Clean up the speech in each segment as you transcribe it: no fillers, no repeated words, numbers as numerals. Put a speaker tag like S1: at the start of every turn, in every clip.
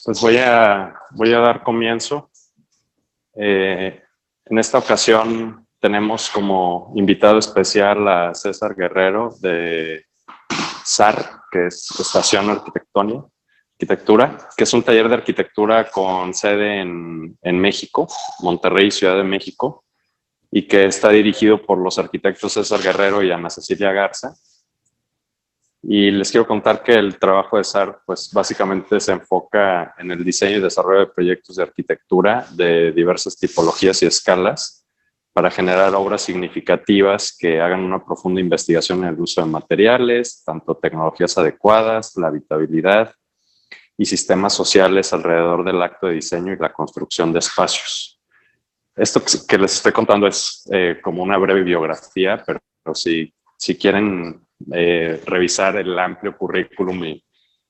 S1: Pues voy a dar comienzo. En esta ocasión tenemos como invitado especial a César Guerrero de SAR, que es Estación Arquitectura, que es un taller de arquitectura con sede en México, Monterrey, Ciudad de México, y que está dirigido por los arquitectos César Guerrero y Ana Cecilia Garza. Y les quiero contar que el trabajo de SAR, pues básicamente se enfoca en el diseño y desarrollo de proyectos de arquitectura de diversas tipologías y escalas para generar obras significativas que hagan una profunda investigación en el uso de materiales, tanto tecnologías adecuadas, la habitabilidad y sistemas sociales alrededor del acto de diseño y la construcción de espacios. Esto que les estoy contando es como una breve biografía, pero si quieren revisar el amplio currículum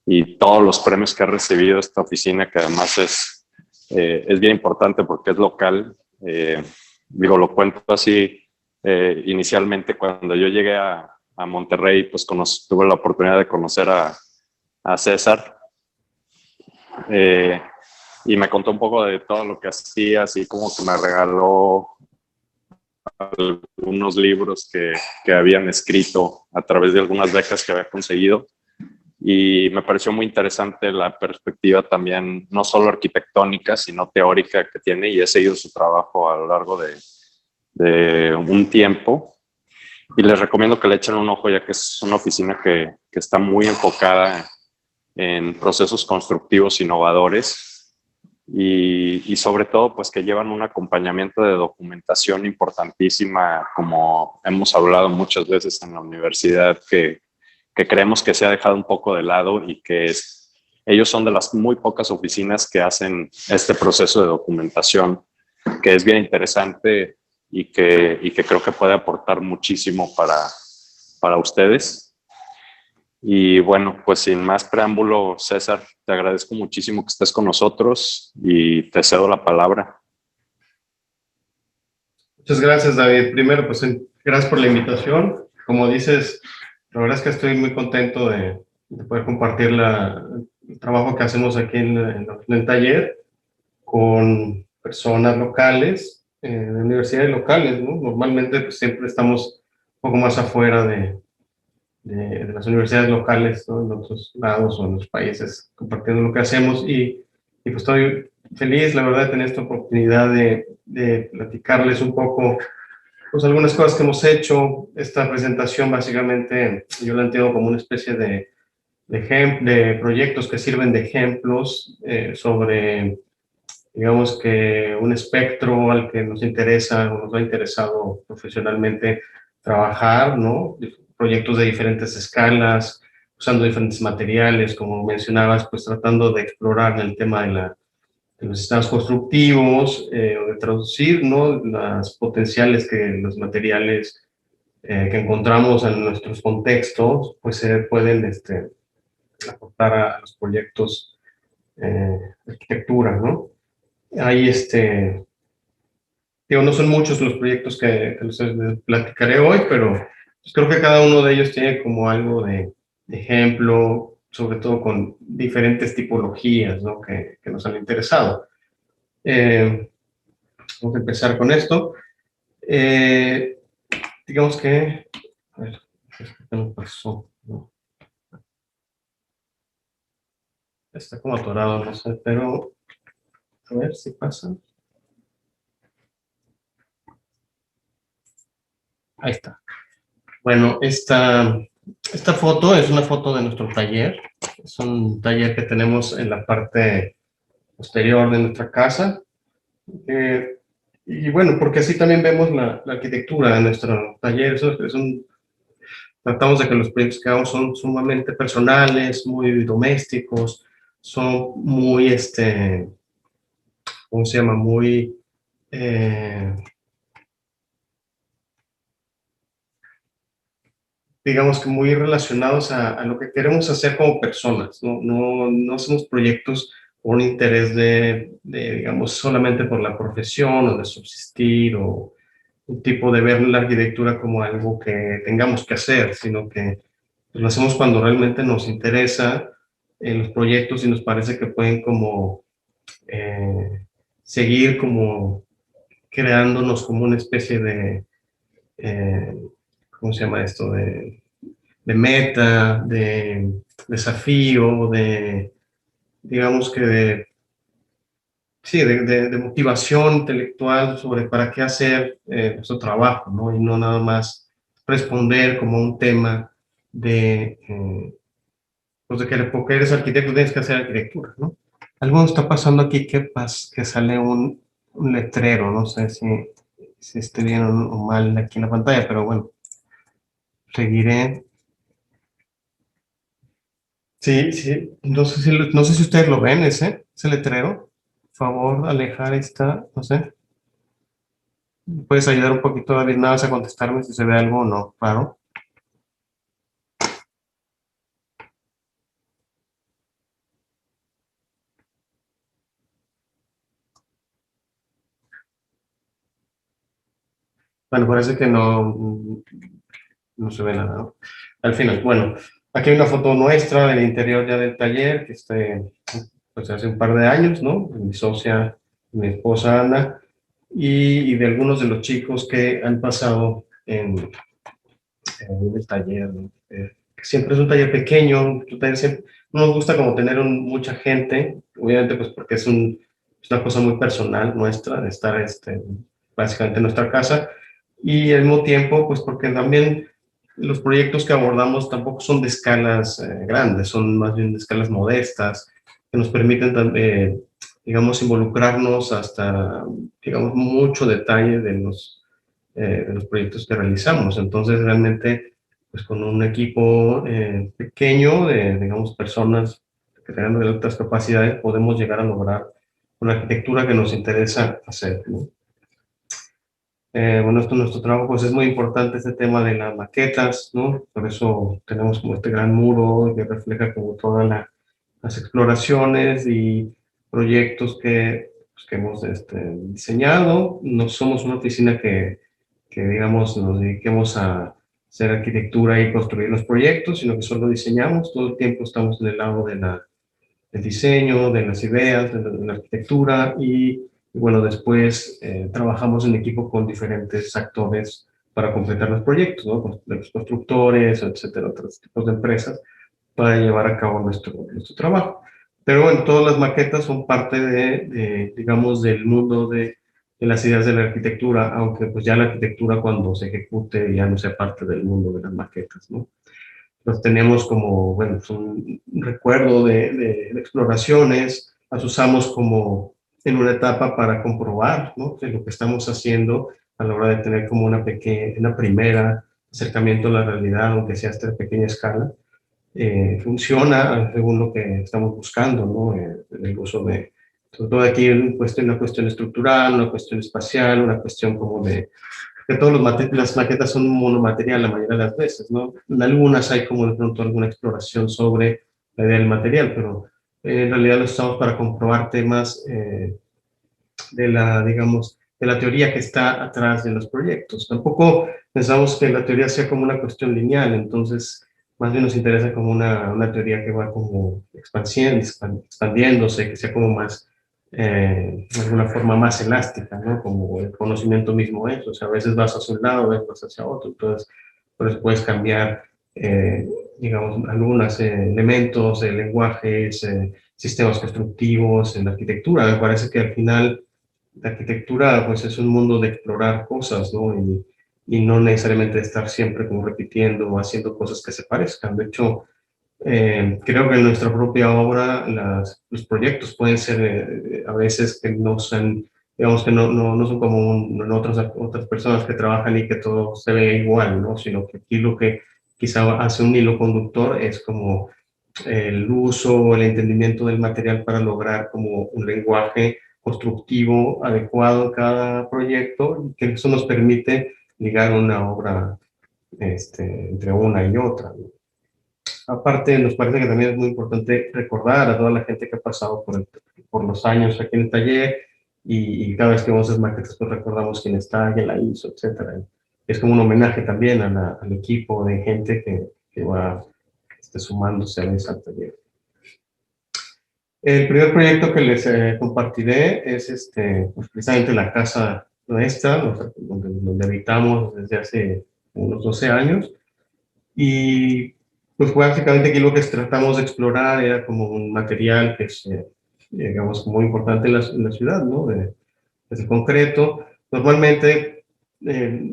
S1: y todos los premios que ha recibido esta oficina, que además es bien importante porque es local. Lo cuento así, inicialmente cuando yo llegué a Monterrey, pues tuve la oportunidad de conocer a César y me contó un poco de todo lo que hacía, así como que me regaló algunos libros que habían escrito a través de algunas becas que había conseguido, y me pareció muy interesante la perspectiva también, no solo arquitectónica, sino teórica que tiene, y he seguido su trabajo a lo largo de un tiempo, y les recomiendo que le echen un ojo, ya que es una oficina que está muy enfocada en procesos constructivos innovadores, y sobre todo pues que llevan un acompañamiento de documentación importantísima, como hemos hablado muchas veces en la universidad, que creemos que se ha dejado un poco de lado, y que ellos son de las muy pocas oficinas que hacen este proceso de documentación, que es bien interesante y que creo que puede aportar muchísimo para ustedes. Y bueno, pues sin más preámbulo, César, te agradezco muchísimo que estés con nosotros y te cedo la palabra.
S2: Muchas gracias, David. Primero, pues gracias por la invitación. Como dices, la verdad es que estoy muy contento de poder compartir el trabajo que hacemos aquí en el taller con personas locales, de universidades locales, ¿no? Normalmente pues, siempre estamos un poco más afuera de las universidades locales, ¿no? En otros lados o en los países, compartiendo lo que hacemos, y pues estoy feliz, la verdad, de tener esta oportunidad de platicarles un poco, pues algunas cosas que hemos hecho. Esta presentación básicamente yo la entiendo como una especie de proyectos que sirven de ejemplos sobre, digamos que un espectro al que nos interesa o nos ha interesado profesionalmente trabajar, ¿no? Proyectos de diferentes escalas, usando diferentes materiales, como mencionabas, pues tratando de explorar el tema de los sistemas constructivos, o de traducir, ¿no? Las potenciales que los materiales que encontramos en nuestros contextos, pues se pueden aportar a los proyectos de arquitectura, ¿no? Hay digo, no son muchos los proyectos que les platicaré hoy, pero pues creo que cada uno de ellos tiene como algo de ejemplo, sobre todo con diferentes tipologías, ¿no? que nos han interesado. Vamos a empezar con esto. Digamos que, a ver, ¿qué me pasó? No. Está como atorado, no sé, pero a ver si pasa. Ahí está. Bueno, esta foto es una foto de nuestro taller. Es un taller que tenemos en la parte posterior de nuestra casa. Y bueno, porque así también vemos la arquitectura de nuestro taller. Tratamos de que los proyectos que hagamos son sumamente personales, muy domésticos, son muy, ¿cómo se llama? Muy, digamos que muy relacionados a lo que queremos hacer como personas. No hacemos proyectos por un interés digamos, solamente por la profesión o de subsistir, o un tipo de ver la arquitectura como algo que tengamos que hacer, sino que lo hacemos cuando realmente nos interesa los proyectos y nos parece que pueden como seguir como creándonos como una especie de, ¿cómo se llama esto? De meta, de desafío, de, digamos que de, sí, de motivación intelectual sobre para qué hacer nuestro trabajo, ¿no? Y no nada más responder como un tema de, pues de que porque eres arquitecto tienes que hacer arquitectura, ¿no? Algo está pasando aquí que sale un letrero, no sé si esté bien o mal aquí en la pantalla, pero bueno, seguiré. Sí, sí, no sé si ustedes lo ven ese letrero. Por favor, alejar esta, no sé. ¿Puedes ayudar un poquito, David, nada más a contestarme si se ve algo o no? Claro. Bueno, parece que no se ve nada, ¿no? Al final, bueno, aquí hay una foto nuestra del interior ya del taller, que pues hace un par de años, ¿no? Mi socia, mi esposa Ana, y de algunos de los chicos que han pasado en el taller, ¿no? Que siempre es un taller pequeño, un taller siempre, no nos gusta como tener mucha gente, obviamente pues porque es una cosa muy personal nuestra, de estar básicamente en nuestra casa, y al mismo tiempo pues porque también los proyectos que abordamos tampoco son de escalas grandes, son más bien de escalas modestas, que nos permiten también, digamos, involucrarnos hasta, digamos, mucho detalle de los proyectos que realizamos. Entonces, realmente, pues con un equipo pequeño de, digamos, personas que tengan otras capacidades, podemos llegar a lograr una arquitectura que nos interesa hacer, ¿no? Bueno, nuestro trabajo pues es muy importante este tema de las maquetas, ¿no? Por eso tenemos como este gran muro que refleja como todas las exploraciones y proyectos pues, que hemos diseñado. No somos una oficina que, digamos, nos dediquemos a hacer arquitectura y construir los proyectos, sino que solo diseñamos. Todo el tiempo estamos en el lado del diseño, de las ideas, de la arquitectura y bueno, después trabajamos en equipo con diferentes actores para completar los proyectos, ¿no? De los constructores, etcétera, otros tipos de empresas para llevar a cabo nuestro trabajo. Pero bueno, todas las maquetas son parte digamos, del mundo de las ideas de la arquitectura, aunque pues ya la arquitectura cuando se ejecute ya no sea parte del mundo de las maquetas, ¿no? Los tenemos como, bueno, es un recuerdo de exploraciones, las usamos como en una etapa para comprobar, ¿no? Que lo que estamos haciendo a la hora de tener como una primera acercamiento a la realidad, aunque sea a esta pequeña escala, funciona según lo que estamos buscando, ¿no? El uso sobre todo aquí una cuestión estructural, una cuestión espacial, una cuestión como que todas las maquetas son monomaterial la mayoría de las veces, ¿no? En algunas hay como de pronto alguna exploración sobre la idea del material, pero en realidad lo usamos para comprobar temas digamos, de la teoría que está atrás de los proyectos. Tampoco pensamos que la teoría sea como una cuestión lineal, entonces más bien nos interesa como una teoría que va como expandiéndose, que sea como más, de alguna forma más elástica, ¿no? Como el conocimiento mismo es, o sea, a veces vas hacia un lado, a veces vas hacia otro, entonces por eso puedes cambiar, digamos, algunos elementos, lenguajes, sistemas constructivos en la arquitectura. Me parece que al final la arquitectura pues es un mundo de explorar cosas, ¿no? Y no necesariamente estar siempre como repitiendo o haciendo cosas que se parezcan. De hecho, creo que en nuestra propia obra los proyectos pueden ser a veces que no son, digamos que no son como otras personas que trabajan y que todo se ve igual, ¿no? Sino que aquí lo que quizá hace un hilo conductor es como el uso, el entendimiento del material para lograr como un lenguaje constructivo adecuado en cada proyecto, y que eso nos permite ligar una obra entre una y otra, ¿no? Aparte, nos parece que también es muy importante recordar a toda la gente que ha pasado por los años aquí en el taller y cada vez que vemos esas maquetas, pues recordamos quién está, quién la hizo, etcétera. Es como un homenaje también al equipo de gente que va sumándose a ese taller. El primer proyecto que les compartiré es pues precisamente la casa nuestra, donde habitamos desde hace unos 12 años. Y pues básicamente aquí lo que tratamos de explorar era como un material que es, digamos, muy importante en la ciudad, ¿no? Es el concreto. Normalmente,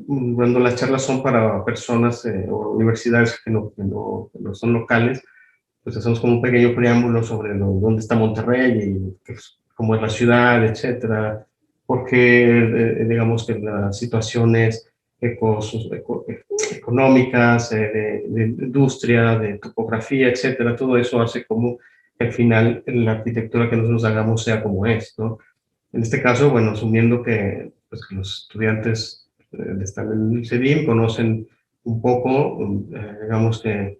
S2: cuando las charlas son para personas o universidades que no son locales, pues hacemos como un pequeño preámbulo sobre dónde está Monterrey y pues, cómo es la ciudad, etcétera, porque digamos que las situaciones económicas, de industria, de topografía, etcétera, todo eso hace como que al final la arquitectura que nosotros hagamos sea como es, ¿no? En este caso, bueno, asumiendo que, pues, que los estudiantes están en el CEDIM, conocen un poco, digamos que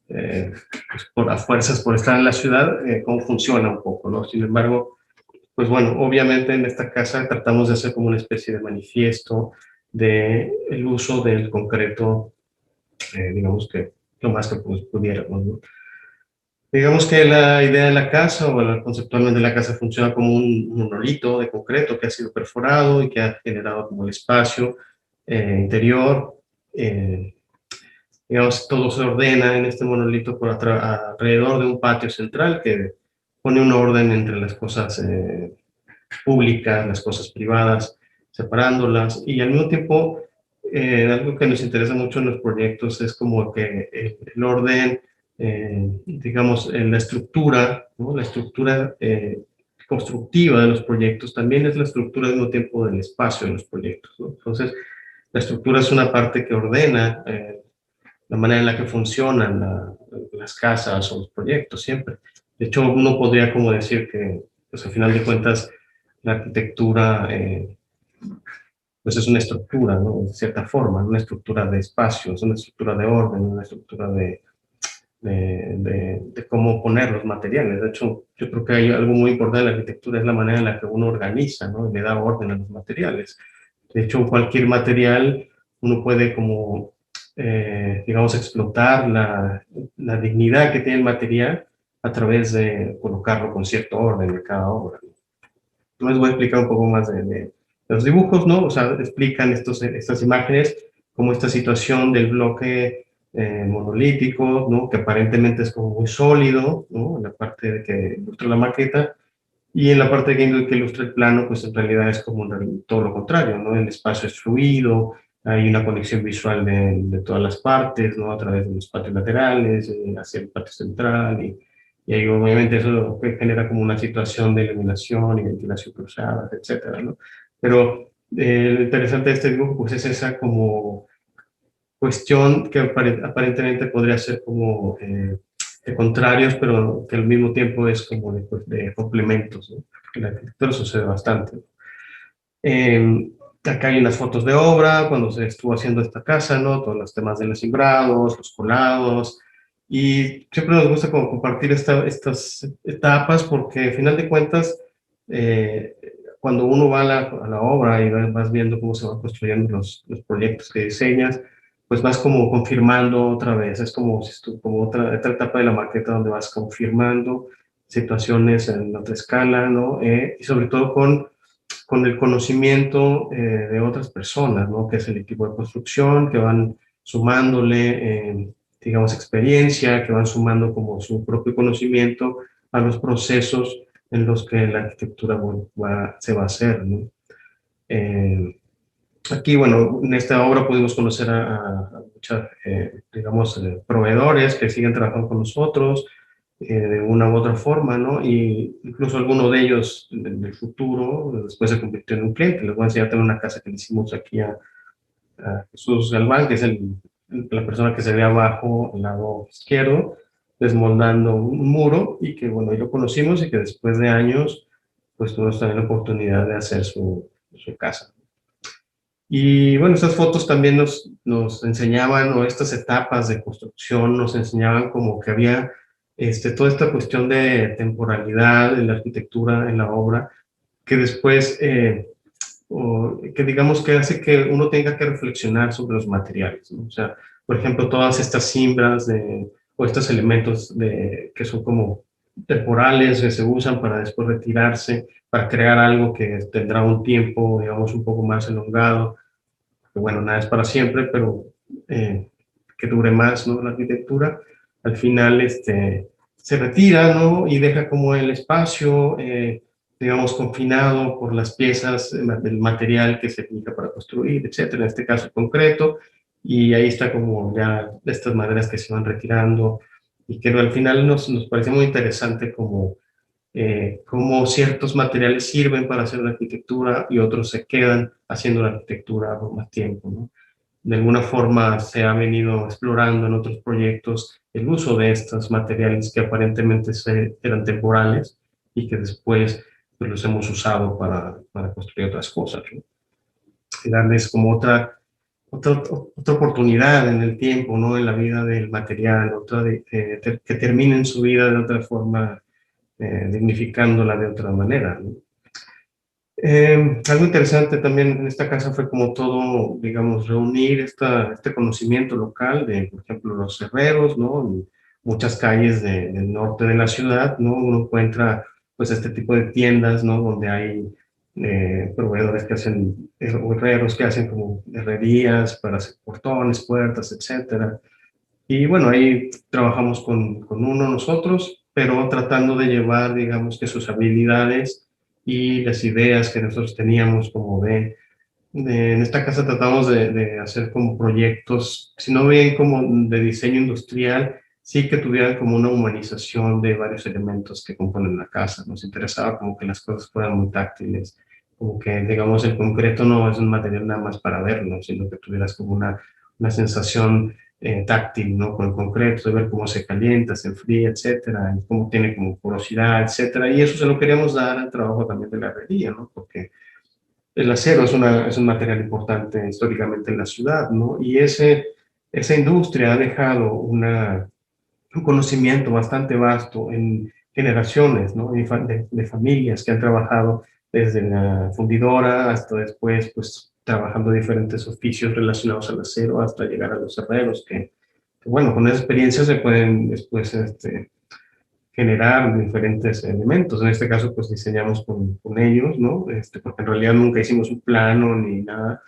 S2: pues por las fuerzas, por estar en la ciudad, cómo funciona un poco, ¿no? Sin embargo, pues bueno, obviamente en esta casa tratamos de hacer como una especie de manifiesto de el uso del concreto, digamos que lo más que pues, pudiéramos, ¿no? Digamos que la idea de la casa, o conceptualmente la casa funciona como un monolito de concreto que ha sido perforado y que ha generado como el espacio interior. Eh, digamos, todo se ordena en este monolito alrededor de un patio central que pone un orden entre las cosas públicas, las cosas privadas, separándolas, y al mismo tiempo, algo que nos interesa mucho en los proyectos es como que el orden, digamos, la estructura, ¿no? La estructura constructiva de los proyectos también es la estructura al mismo tiempo del espacio de los proyectos, ¿no? Entonces, la estructura es una parte que ordena la manera en la que funcionan las casas o los proyectos siempre. De hecho, uno podría como decir que, pues al final de cuentas, la arquitectura pues es una estructura, ¿no? De cierta forma, una estructura de espacios, una estructura de orden, una estructura de cómo poner los materiales. De hecho, yo creo que hay algo muy importante en la arquitectura, es la manera en la que uno organiza, ¿no? Y le da orden a los materiales. De hecho, cualquier material uno puede como, digamos, explotar la dignidad que tiene el material a través de colocarlo con cierto orden en cada obra. Les voy a explicar un poco más de los dibujos, ¿no? O sea, explican estas imágenes como esta situación del bloque monolítico, ¿no? Que aparentemente es como muy sólido, ¿no? En la parte de que ilustra la maqueta, y en la parte que ilustra el plano, pues en realidad es como todo lo contrario, ¿no? El espacio es fluido, hay una conexión visual de todas las partes, ¿no? A través de los patios laterales, hacia el patio central, y ahí obviamente eso genera como una situación de iluminación y ventilación cruzada, etcétera, ¿no? Pero lo interesante de este dibujo, pues es esa como cuestión que aparentemente podría ser como de contrarios, pero que al mismo tiempo es como de complementos, ¿no? En la arquitectura sucede bastante. Acá hay unas fotos de obra, cuando se estuvo haciendo esta casa, ¿no? Todos los temas de los cimbrados, los colados, y siempre nos gusta como compartir estas etapas porque al final de cuentas, eh, cuando uno va a la obra y vas viendo cómo se van construyendo los proyectos que diseñas, pues vas como confirmando otra vez, es como, si como otra etapa de la maqueta donde vas confirmando situaciones en otra escala, ¿no? Y sobre todo con el conocimiento de otras personas, ¿no? Que es el equipo de construcción, que van sumándole, digamos, experiencia, que van sumando como su propio conocimiento a los procesos en los que la arquitectura se va a hacer, ¿no? Eh, Aquí, bueno, en esta obra pudimos conocer a muchos, digamos, proveedores que siguen trabajando con nosotros de una u otra forma, ¿no? Y incluso alguno de ellos en el futuro, después se convirtió en un cliente. Les voy a enseñar también una casa que le hicimos aquí a Jesús Galván, que es la persona que se ve abajo, al lado izquierdo, desmoldando un muro, y que, bueno, ahí lo conocimos y que después de años, pues tuvimos también la oportunidad de hacer su casa. Y bueno, estas fotos también nos enseñaban, o estas etapas de construcción nos enseñaban como que había toda esta cuestión de temporalidad en la arquitectura, en la obra, que después, que digamos que hace que uno tenga que reflexionar sobre los materiales, ¿no? O sea, por ejemplo, todas estas cimbras o estos elementos que son como temporales que se usan para después retirarse, para crear algo que tendrá un tiempo, digamos, un poco más elongado, que bueno, nada es para siempre, pero que dure más, ¿no? La arquitectura, al final se retira, ¿no? Y deja como el espacio, digamos, confinado por las piezas del material que se necesita para construir, etcétera, en este caso concreto, y ahí está como ya estas maderas que se van retirando, y que al final nos parece muy interesante como cómo ciertos materiales sirven para hacer la arquitectura y otros se quedan haciendo la arquitectura por más tiempo, ¿no? De alguna forma se ha venido explorando en otros proyectos el uso de estos materiales que aparentemente eran temporales y que después pues, los hemos usado para construir otras cosas, ¿no? Y darles como otra oportunidad en el tiempo, ¿no? En la vida del material, que terminen su vida de otra forma, dignificándola de otra manera, ¿no? Algo interesante también en esta casa fue como todo, digamos, reunir este conocimiento local de, por ejemplo, los herreros, ¿no? En muchas calles del norte de la ciudad, ¿no? Uno encuentra, pues, este tipo de tiendas, ¿no? Donde hay proveedores que hacen, o herreros que hacen como herrerías para hacer portones, puertas, etcétera. Y bueno, ahí trabajamos con uno nosotros, pero tratando de llevar, digamos, que sus habilidades y las ideas que nosotros teníamos como en esta casa tratamos de hacer como proyectos, si no bien como de diseño industrial, sí que tuvieran como una humanización de varios elementos que componen la casa. Nos interesaba como que las cosas fueran muy táctiles, como que, digamos, el concreto no es un material nada más para verlo, sino que tuvieras como una sensación táctil, ¿no? Con el concreto, de ver cómo se calienta, se enfría, etcétera, y cómo tiene como porosidad, etcétera. Y eso se lo queríamos dar al trabajo también de la herrería, ¿no? Porque el acero es un material importante históricamente en la ciudad, ¿no? Y esa industria ha dejado un conocimiento bastante vasto en generaciones, ¿no? De familias que han trabajado desde la fundidora hasta después, pues, trabajando diferentes oficios relacionados al acero hasta llegar a los herreros, bueno, con esa experiencia se pueden después, generar diferentes elementos. En este caso, pues diseñamos con ellos, ¿no? Porque en realidad nunca hicimos un plano ni nada,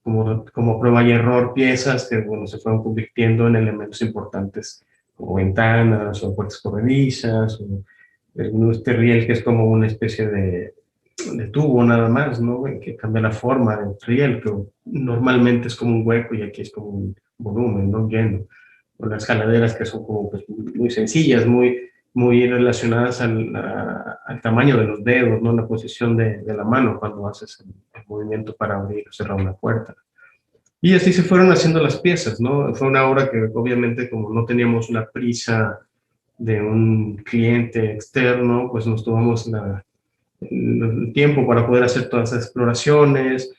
S2: como prueba y error, piezas que, bueno, se fueron convirtiendo en elementos importantes, como ventanas o puertas corredizas, o este riel que es como una especie de tubo nada más, ¿no? Que cambia la forma del riel, que normalmente es como un hueco y aquí es como un volumen, ¿no? Lleno. O las jaladeras que son como pues, muy sencillas, muy relacionadas al tamaño de los dedos, ¿no? La posición de la mano cuando haces el movimiento para abrir o cerrar una puerta. Y así se fueron haciendo las piezas, ¿no? Fue una obra que obviamente como no teníamos la prisa de un cliente externo, pues nos tomamos el tiempo para poder hacer todas las exploraciones,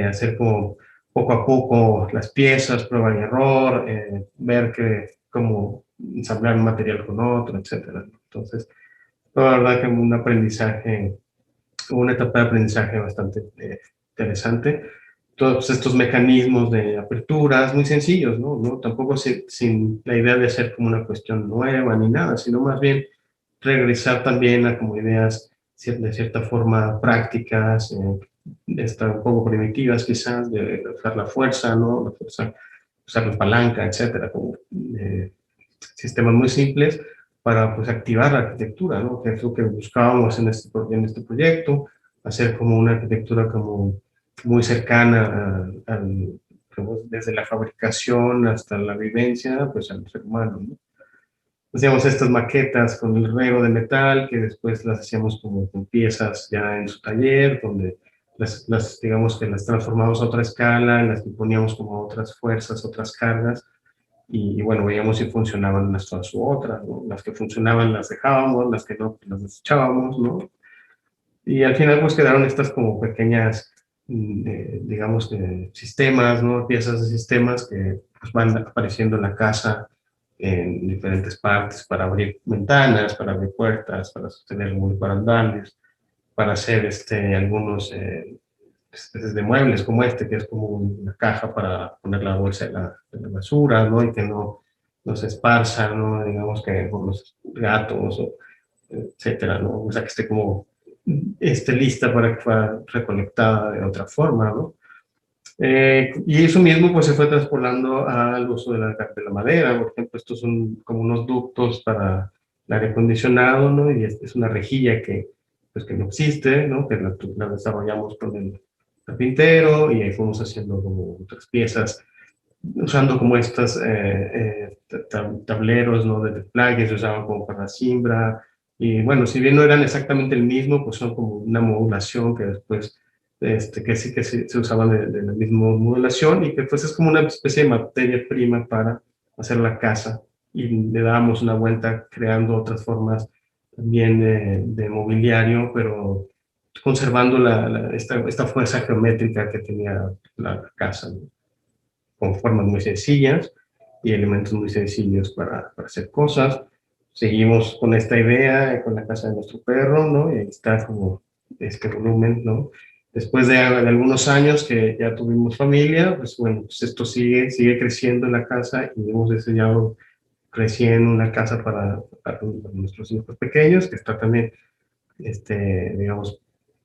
S2: hacer como poco a poco las piezas, prueba y error, ver cómo ensamblar un material con otro, etcétera. Entonces, la verdad que un aprendizaje, una etapa de aprendizaje bastante interesante. Todos estos mecanismos de aperturas muy sencillos, ¿no? Tampoco sin la idea de hacer como una cuestión nueva ni nada, sino más bien regresar también a como ideas de cierta forma prácticas, un poco primitivas quizás, de usar la fuerza, ¿no? La fuerza, usar la palanca, etcétera, como sistemas muy simples para pues activar la arquitectura, ¿no? Que es lo que buscábamos en este proyecto, hacer como una arquitectura como muy cercana desde la fabricación hasta la vivencia, pues al ser humano, ¿no? Hacíamos estas maquetas con el rego de metal, que después las hacíamos como con piezas ya en su taller, donde digamos que las transformamos a otra escala, las poníamos como otras fuerzas, otras cargas, y bueno, veíamos si funcionaban unas todas u otras, ¿no? Las que funcionaban las dejábamos, las que no, pues las desechábamos, ¿no? Y al final pues quedaron estas como pequeñas, digamos que sistemas, ¿no? Piezas de sistemas que pues van apareciendo en la casa en diferentes partes para abrir ventanas, para abrir puertas, para sostener muy barandales, para hacer algunos especies de muebles como que es como una caja para poner la bolsa de la basura, ¿no? Y que no se esparza, ¿no? Digamos que por los gatos etcétera, ¿no? O sea, que esté como lista para que fuera recolectada de otra forma, ¿no? Y eso mismo pues se fue traspolando al uso de la madera. Por ejemplo, estos son como unos ductos para el aire acondicionado, ¿no? Y es una rejilla pues, que no existe, ¿no? Que la desarrollamos con el carpintero y ahí fuimos haciendo como otras piezas, usando como estas tableros, ¿no? De playa que se usaban como para la siembra. Y bueno, si bien no eran exactamente el mismo, pues son como una modulación que después, que sí que se usaban de la misma modulación y que pues es como una especie de materia prima para hacer la casa. Y le dábamos una vuelta creando otras formas también de mobiliario, pero conservando esta fuerza geométrica que tenía la casa, ¿no? Con formas muy sencillas y elementos muy sencillos para hacer cosas. Seguimos con esta idea, con la casa de nuestro perro, ¿no? Y ahí está como este volumen, ¿no? Después de algunos años que ya tuvimos familia, pues bueno, pues esto sigue creciendo en la casa y hemos diseñado recién una casa para nuestros hijos pequeños, que está también, digamos,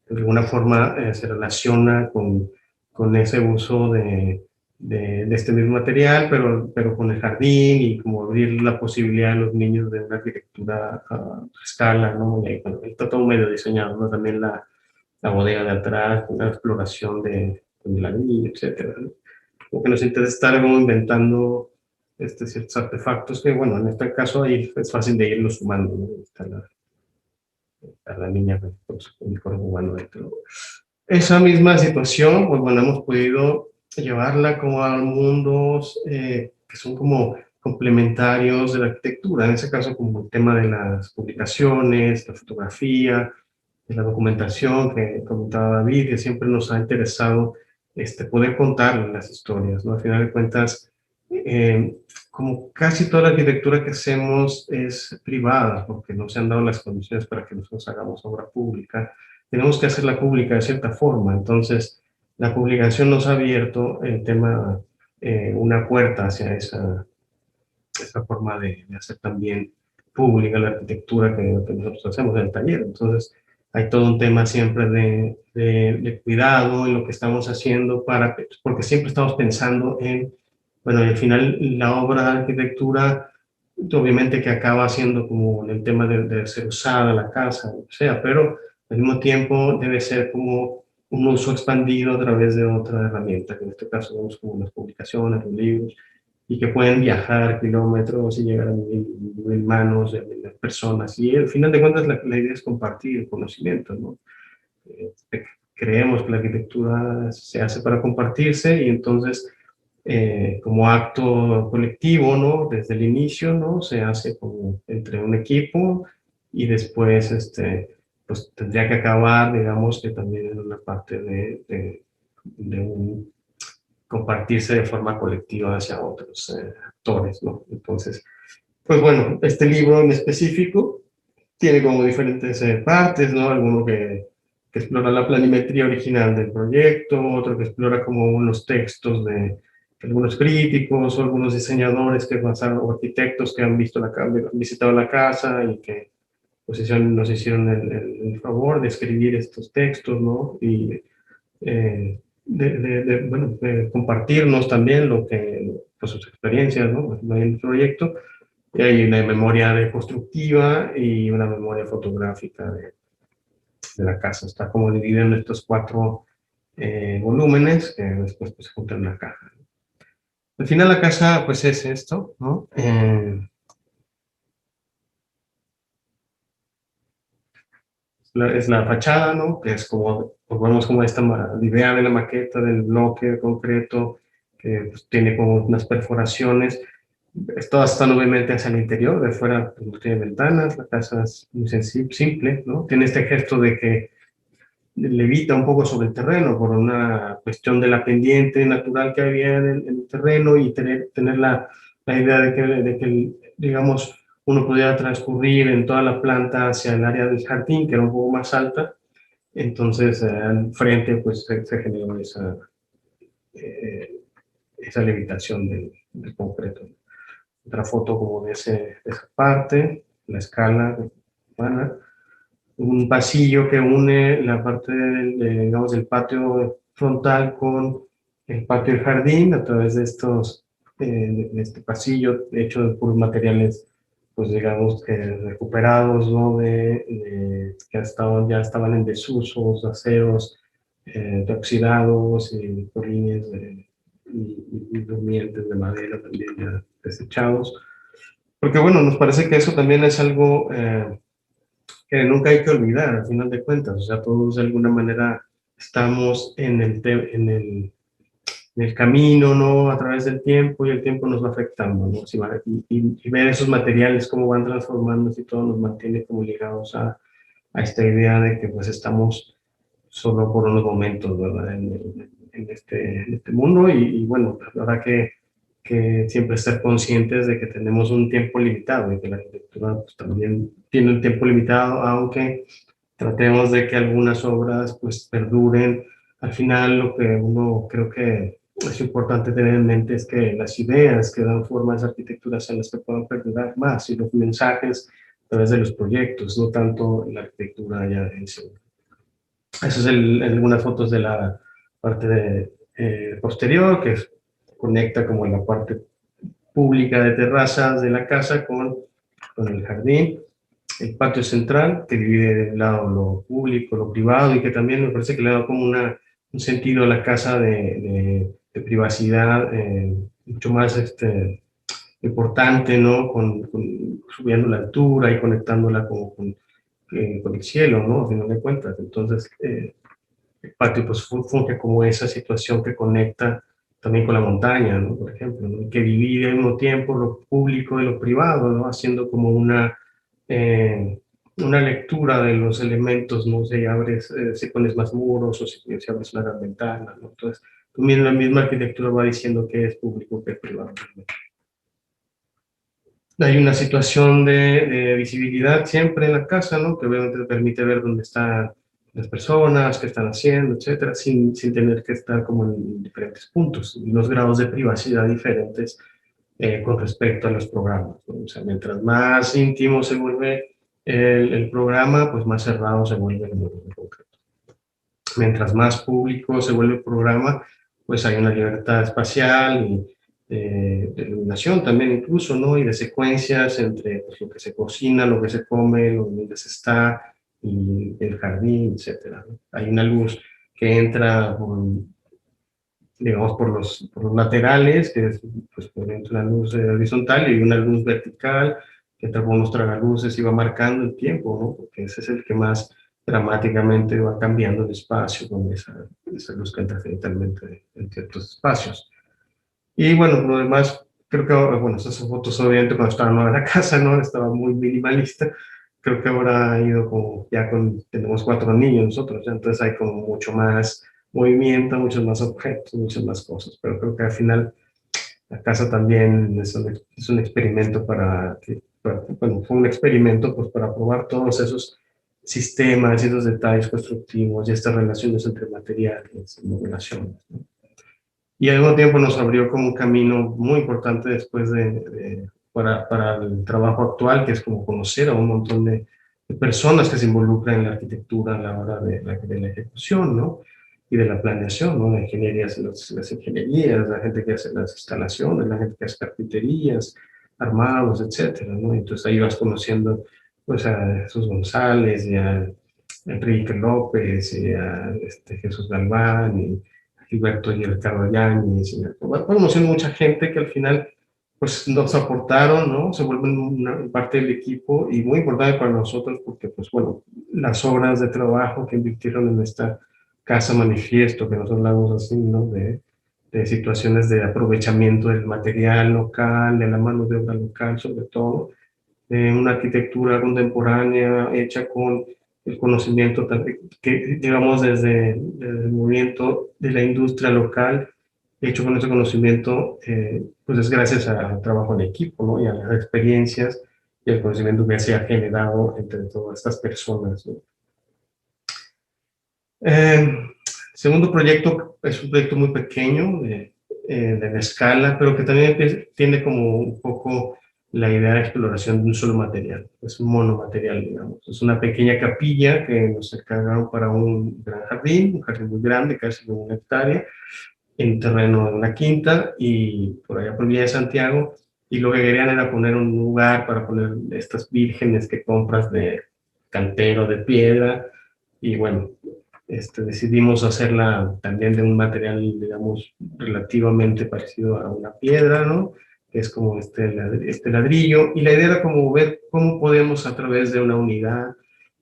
S2: de alguna forma se relaciona con ese uso de este mismo material, pero con el jardín y como abrir la posibilidad a los niños de una arquitectura a escala, ¿no? Y ahí, bueno, está todo medio diseñado, ¿no? También la bodega de atrás, una exploración de la niña, etcétera, ¿no? Como que nos interesa estar como inventando ciertos artefactos que, bueno, en este caso ahí es fácil de irlos sumando, ¿no? Está la niña con su uniforme humano dentro. Esa misma situación, pues bueno, hemos podido llevarla como a mundos que son como complementarios de la arquitectura, en ese caso como el tema de las publicaciones, la fotografía, de la documentación que comentaba David, que siempre nos ha interesado poder contar las historias, ¿no? Al final de cuentas, eh, como casi toda la arquitectura que hacemos es privada, porque no se han dado las condiciones para que nosotros hagamos obra pública, tenemos que hacerla pública de cierta forma. Entonces, la publicación nos ha abierto el tema, una puerta hacia esa forma de hacer también pública la arquitectura que nosotros hacemos en el taller. Entonces, hay todo un tema siempre de cuidado en lo que estamos haciendo, porque siempre estamos pensando en, bueno, al final la obra de arquitectura, obviamente que acaba siendo como en el tema de ser usada la casa, o sea, pero al mismo tiempo debe ser como un uso expandido a través de otra herramienta, que en este caso vemos como las publicaciones, los libros, y que pueden viajar kilómetros y llegar a mil manos de personas. Y al final de cuentas la idea es compartir el conocimiento, ¿no? Eh, Creemos que la arquitectura se hace para compartirse y entonces como acto colectivo, ¿no? Desde el inicio, ¿no? Se hace como entre un equipo y después, pues tendría que acabar, digamos, que también en una parte de un compartirse de forma colectiva hacia otros actores, ¿no? Entonces, pues bueno, este libro en específico tiene como diferentes partes, ¿no? Alguno que explora la planimetría original del proyecto, otro que explora como unos textos de algunos críticos o algunos diseñadores que pasaron, o arquitectos que han han visitado la casa y que pues, nos hicieron el favor de escribir estos textos, ¿no? Y bueno, de compartirnos también pues, sus experiencias, ¿no? En el proyecto. Y hay una memoria constructiva y una memoria fotográfica de la casa. Está como dividida en estos cuatro volúmenes que después pues, se juntan en la caja. Al final la casa pues es esto, ¿no? Es la fachada, ¿no? Que es como, pues vemos como esta idea de la maqueta del bloque de concreto, que pues, tiene como unas perforaciones. Todas están obviamente hacia el interior, de fuera pues, no tiene ventanas, la casa es muy simple, ¿no? Tiene este gesto de que levita un poco sobre el terreno por una cuestión de la pendiente natural que había en el terreno y tener la idea de que, digamos, uno pudiera transcurrir en toda la planta hacia el área del jardín, que era un poco más alta. Entonces, al frente, pues se generó eh, esa levitación del concreto. Otra foto como de esa parte, la escala. Tijuana, un pasillo que une la parte digamos, del patio frontal con el patio del jardín a través de de este pasillo hecho de puros materiales, pues digamos que recuperados, ¿no? Que ya estaban en desusos, aceros, oxidados y polines y durmientes de madera también ya desechados. Porque bueno, nos parece que eso también es algo que nunca hay que olvidar, al final de cuentas. O sea, todos de alguna manera estamos en el camino, ¿no? A través del tiempo y el tiempo nos va afectando, ¿no? Y ver esos materiales, cómo van transformándose y todo nos mantiene como ligados a esta idea de que pues estamos solo por unos momentos, ¿verdad? En este mundo y bueno, habrá que siempre estar conscientes de que tenemos un tiempo limitado y que la arquitectura pues, también tiene un tiempo limitado, aunque tratemos de que algunas obras pues perduren. Al final lo que uno creo que es importante tener en mente es que las ideas que dan forma a esa arquitectura sean las que puedan perdurar más y los mensajes a través de los proyectos, no tanto la arquitectura ya en sí. Esas son algunas fotos de la parte posterior que conecta como la parte pública de terrazas de la casa con el jardín, el patio central que divide de un lado lo público, lo privado y que también me parece que le da como un sentido a la casa de privacidad mucho más importante, ¿no? Subiendo la altura y conectándola con el cielo, ¿no? A final de cuentas. Entonces, el patio pues funge como esa situación que conecta también con la montaña, ¿no? Por ejemplo, ¿no? Que divide al mismo tiempo lo público de lo privado, ¿no? Haciendo como una lectura de los elementos, ¿no? Si pones más muros o si abres una gran ventana, ¿no? Entonces, también la misma arquitectura va diciendo qué es público, qué es privado. Hay una situación de visibilidad siempre en la casa, ¿no? Que obviamente te permite ver dónde están las personas, qué están haciendo, etcétera, sin tener que estar como en diferentes puntos, y los grados de privacidad diferentes con respecto a los programas, ¿no? O sea, mientras más íntimo se vuelve el programa, pues más cerrado se vuelve el mundo en concreto. Mientras más público se vuelve el programa, pues hay una libertad espacial y de iluminación también incluso, ¿no? Y de secuencias entre pues, lo que se cocina, lo que se come, donde se está, y el jardín, etcétera, ¿no? Hay una luz que entra digamos, por los laterales, que es pues, por dentro una luz horizontal y una luz vertical que entra por unos tragaluces y va marcando el tiempo, ¿no? Porque ese es el que más dramáticamente va cambiando el espacio con esa luz que entra cenitalmente en ciertos espacios. Y bueno, por lo demás, creo que ahora, bueno, esas fotos obviamente cuando estaba nueva en la casa, ¿no? Estaba muy minimalista. Creo que ahora ha ido como, tenemos 4 niños nosotros, ¿ya? Entonces hay como mucho más movimiento, muchos más objetos, muchas más cosas. Pero creo que al final la casa también es un experimento bueno, fue un experimento pues para probar todos esos sistemas y esos detalles constructivos y estas relaciones entre materiales y modelaciones, ¿no? Y al mismo tiempo nos abrió como un camino muy importante después para el trabajo actual, que es como conocer a un montón de personas que se involucran en la arquitectura a la hora de la ejecución, ¿no? Y de la planeación, ¿no? La ingeniería, las ingenierías, la gente que hace las instalaciones, la gente que hace carpinterías, armados, etcétera, ¿no? Entonces ahí vas conociendo pues a Jesús González y a Enrique López y a Jesús Galván y Gilberto y Ricardo Yáñez, conociendo mucha gente que al final pues nos aportaron, ¿no? Se vuelven una parte del equipo y muy importante para nosotros porque pues bueno, las horas de trabajo que invirtieron en esta casa manifiesto, que nosotros hablamos así, ¿no? De situaciones de aprovechamiento del material local, de la mano de obra local sobre todo, de una arquitectura contemporánea hecha con el conocimiento que digamos desde el movimiento de la industria local, hecho con ese conocimiento, pues es gracias al trabajo en equipo, ¿no? Y a las experiencias y el conocimiento que se ha generado entre todas estas personas, ¿no? El segundo proyecto es un proyecto muy pequeño, de la escala, pero que también tiene como un poco la idea de exploración de un solo material, es un monomaterial, digamos. Es una pequeña capilla que nos encargaron para un gran jardín, un jardín muy grande, casi de 1 hectárea, en terreno de una quinta, y por allá por Villa de Santiago, y lo que querían era poner un lugar para poner estas vírgenes que compras de cantero, de piedra, y bueno, decidimos hacerla también de un material, digamos, relativamente parecido a una piedra, ¿no? Que es como este ladrillo, y la idea era como ver cómo podemos a través de una unidad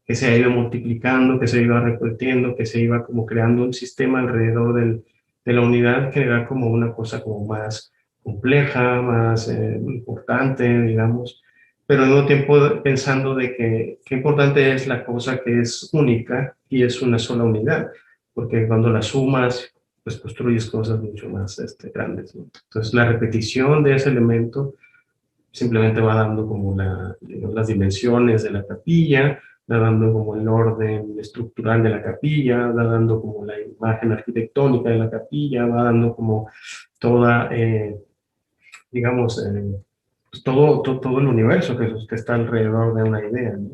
S2: que se ha ido multiplicando, que se iba repitiendo, que se iba como creando un sistema alrededor de la unidad, generar como una cosa como más compleja, más importante, digamos, pero al mismo tiempo pensando de que qué importante es la cosa que es única y es una sola unidad, porque cuando la sumas, pues construyes cosas mucho más grandes, ¿no? Entonces la repetición de ese elemento simplemente va dando como digamos, las dimensiones de la capilla, va dando como el orden estructural de la capilla, va dando como la imagen arquitectónica de la capilla, va dando como toda, digamos, pues todo el universo que está alrededor de una idea, ¿no?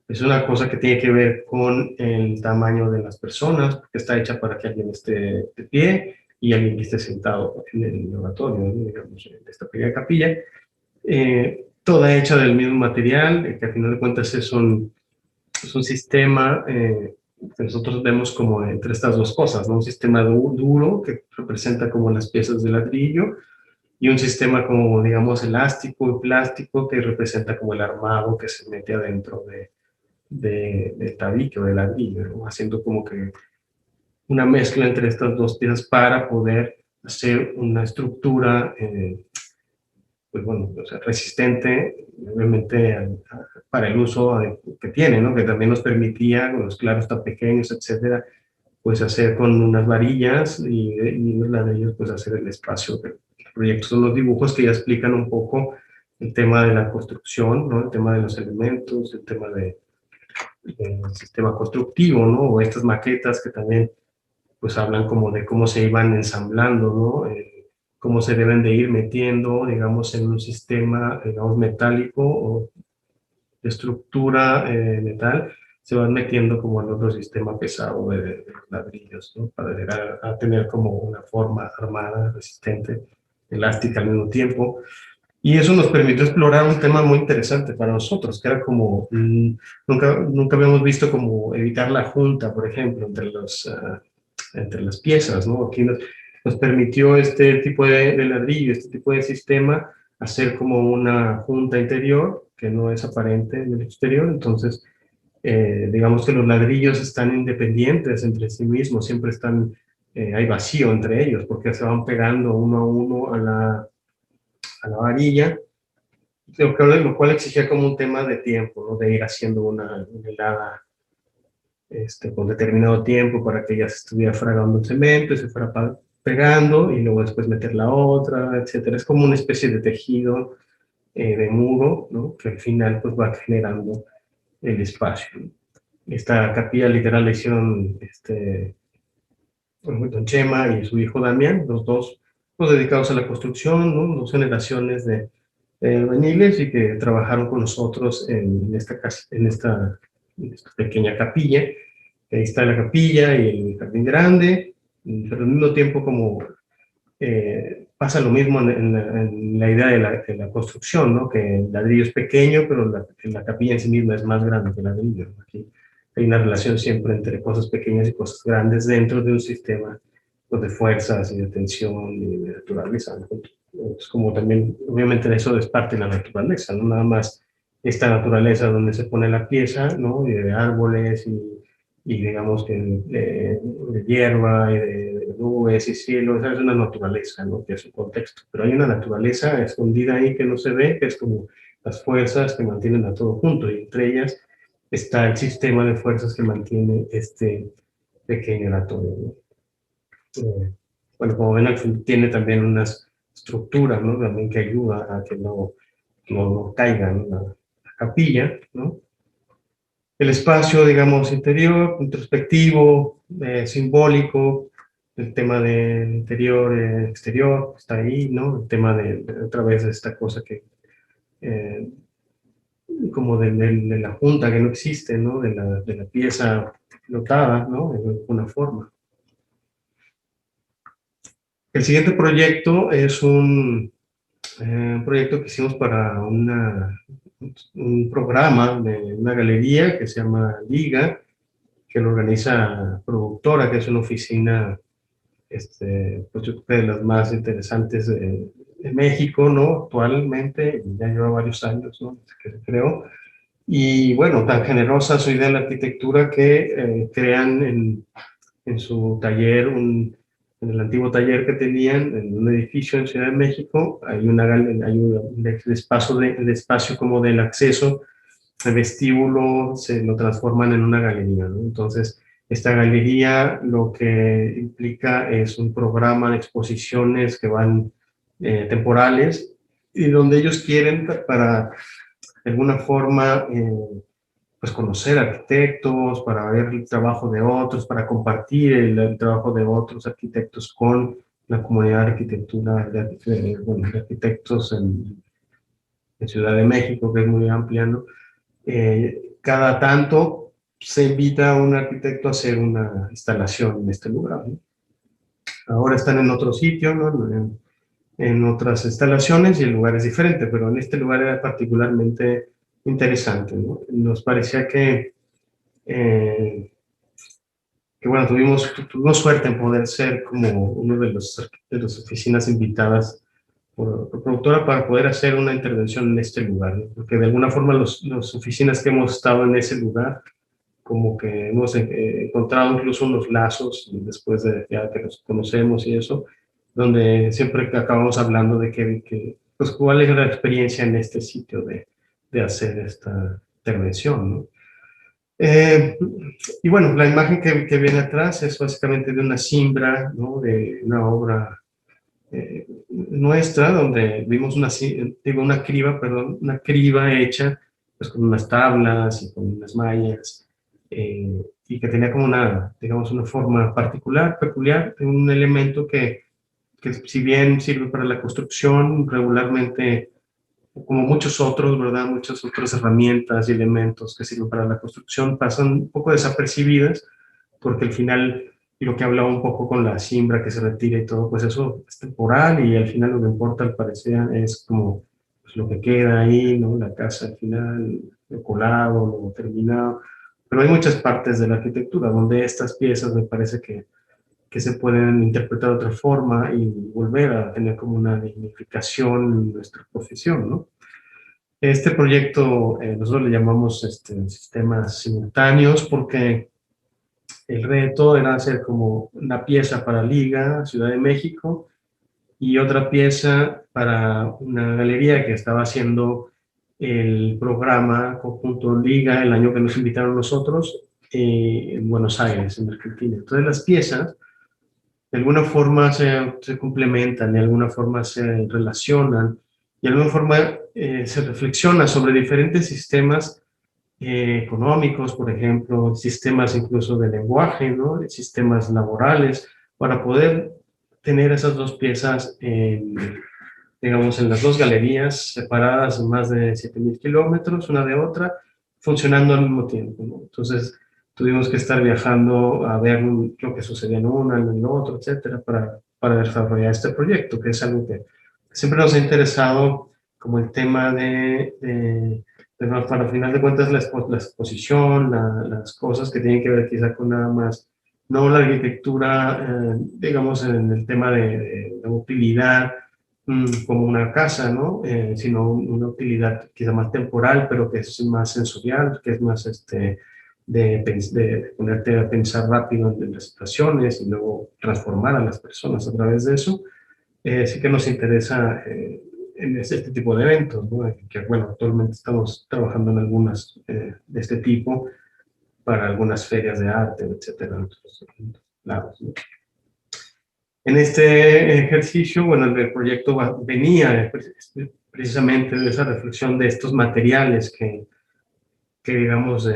S2: Es una cosa que tiene que ver con el tamaño de las personas, porque está hecha para que alguien esté de pie y alguien que esté sentado en el oratorio, ¿no? Digamos, en esta pequeña capilla, toda hecha del mismo material, que al final de cuentas es un sistema que nosotros vemos como entre estas dos cosas, ¿no? Un sistema duro que representa como las piezas de ladrillo y un sistema como, digamos, elástico y plástico que representa como el armado que se mete adentro del tabique o del ladrillo, ¿no? Haciendo como que una mezcla entre estas dos piezas para poder hacer una estructura pues bueno, o sea, resistente, obviamente, para el uso que tiene, ¿no? Que también nos permitía, con los claros tan pequeños, etcétera, pues hacer con unas varillas y los ladrillos, pues hacer el espacio del proyecto. Son los dibujos que ya explican un poco el tema de la construcción, ¿no? El tema de los elementos, el tema del sistema constructivo, ¿no? O estas maquetas que también pues hablan como de cómo se iban ensamblando, ¿no? Cómo se deben de ir metiendo, digamos, en un sistema, digamos, metálico o de estructura metal, se van metiendo como en otro sistema pesado de ladrillos, ¿no? Para llegar a tener como una forma armada, resistente, elástica al mismo tiempo. Y eso nos permitió explorar un tema muy interesante para nosotros, que era como, nunca habíamos visto como evitar la junta, por ejemplo, entre las piezas, ¿no? Aquí nos permitió este tipo de ladrillo, este tipo de sistema, hacer como una junta interior que no es aparente en el exterior. Entonces, digamos que los ladrillos están independientes entre sí mismos, siempre hay vacío entre ellos, porque se van pegando uno a uno a la varilla, lo cual exigía como un tema de tiempo, ¿no? De ir haciendo una helada con determinado tiempo para que ya se estuviera fragando el cemento y se fuera pegando y luego después meter la otra, etcétera. Es como una especie de tejido de muro, ¿no? Que al final pues va generando el espacio, ¿no? Esta capilla literal la hicieron don Chema y su hijo Damián, los dos pues, dedicados a la construcción, ¿no? Dos generaciones de albañiles y que trabajaron con nosotros en esta pequeña capilla. Ahí está la capilla y el jardín grande, pero al mismo tiempo como pasa lo mismo en la idea de la construcción, ¿no? Que el ladrillo es pequeño, pero la capilla en sí misma es más grande que el ladrillo. Aquí hay una relación siempre entre cosas pequeñas y cosas grandes dentro de un sistema pues, de fuerzas y de tensión y de naturaleza, ¿no? Es como también, obviamente eso es parte de la naturaleza, no nada más esta naturaleza donde se pone la pieza, ¿no? Y de árboles y digamos que de hierba y de nubes y cielo, esa es una naturaleza, ¿no? Que es un contexto, pero hay una naturaleza escondida ahí que no se ve, que es como las fuerzas que mantienen a todo junto, y entre ellas está el sistema de fuerzas que mantiene este pequeño oratorio, ¿no? Bueno, como ven, tiene también unas estructuras, ¿no? También que ayuda a que no caiga, ¿no? La capilla, ¿no? El espacio, digamos, interior, introspectivo, simbólico, el tema del interior, exterior, está ahí, ¿no? El tema de otra vez esta cosa que como de la junta que no existe, ¿no? De la pieza flotada, ¿no? De alguna forma. El siguiente proyecto es un proyecto que hicimos para un programa de una galería que se llama Liga, que lo organiza Productora, que es una oficina, pues yo creo que de las más interesantes de México, ¿no? Actualmente, ya lleva varios años, ¿no? Que se creó. Y bueno, tan generosa su idea de la arquitectura que crean en su taller, en el antiguo taller que tenían, en un edificio en Ciudad de México, hay el espacio como del acceso, el vestíbulo, se lo transforman en una galería, ¿no? Entonces, esta galería lo que implica es un programa de exposiciones que van temporales y donde ellos quieren para, de alguna forma, pues conocer arquitectos, para ver el trabajo de otros, para compartir el trabajo de otros arquitectos con la comunidad de arquitectura, bueno, de arquitectos en Ciudad de México, que es muy amplia, ¿no? Cada tanto se invita a un arquitecto a hacer una instalación en este lugar, ¿no? Ahora están en otro sitio, ¿no? En otras instalaciones y el lugar es diferente, pero en este lugar era particularmente interesante, ¿no? Nos parecía eh, que bueno, tuvimos suerte en poder ser como uno de las oficinas invitadas por productora para poder hacer una intervención en este lugar, ¿no? Porque de alguna forma las oficinas que hemos estado en ese lugar, como que hemos encontrado incluso unos lazos después de ya que nos conocemos y eso, donde siempre acabamos hablando de pues, cuál es la experiencia en este sitio de hacer esta intervención, ¿no? Y bueno, la imagen que viene atrás es básicamente de una cimbra, ¿no? De una obra nuestra, donde vimos una criba, perdón, una criba hecha pues, con unas tablas y con unas mallas, y que tenía como digamos, una forma peculiar, de un elemento que si bien sirve para la construcción, regularmente como muchos otros, ¿verdad? Muchas otras herramientas y elementos que sirven para la construcción pasan un poco desapercibidas, porque al final lo que hablaba un poco con la siembra que se retira y todo, pues eso es temporal y al final lo que importa al parecer es como pues, lo que queda ahí, ¿no? La casa al final, lo colado, lo terminado. Pero hay muchas partes de la arquitectura donde estas piezas me parece que se pueden interpretar de otra forma y volver a tener como una dignificación en nuestra profesión, ¿no? Este proyecto nosotros le llamamos sistemas simultáneos porque el reto era hacer como una pieza para Liga, Ciudad de México, y otra pieza para una galería que estaba haciendo el programa Conjunto Liga el año que nos invitaron nosotros en Buenos Aires, en Argentina. Entonces las piezas de alguna forma se complementan, de alguna forma se relacionan, y de alguna forma se reflexiona sobre diferentes sistemas económicos, por ejemplo, sistemas incluso de lenguaje, ¿no? Sistemas laborales, para poder tener esas dos piezas, digamos, en las dos galerías, separadas en más de 7.000 kilómetros, una de otra, funcionando al mismo tiempo, ¿no? Entonces, tuvimos que estar viajando a ver lo que sucedía en una, en el otro, etcétera, para desarrollar este proyecto, que es algo que siempre nos ha interesado, como el tema para al final de cuentas la exposición, las cosas que tienen que ver quizá con nada más, no la arquitectura, digamos, en el tema de utilidad, como una casa, ¿no? Sino una utilidad quizá más temporal, pero que es más sensorial, que es más de ponerte a pensar rápido en las situaciones y luego transformar a las personas a través de eso. Sí que nos interesa en este tipo de eventos, ¿no? Que bueno, actualmente estamos trabajando en algunas de este tipo para algunas ferias de arte, etcétera, en otros lados, ¿no? En este ejercicio, bueno, el proyecto venía precisamente de esa reflexión de estos materiales que digamos,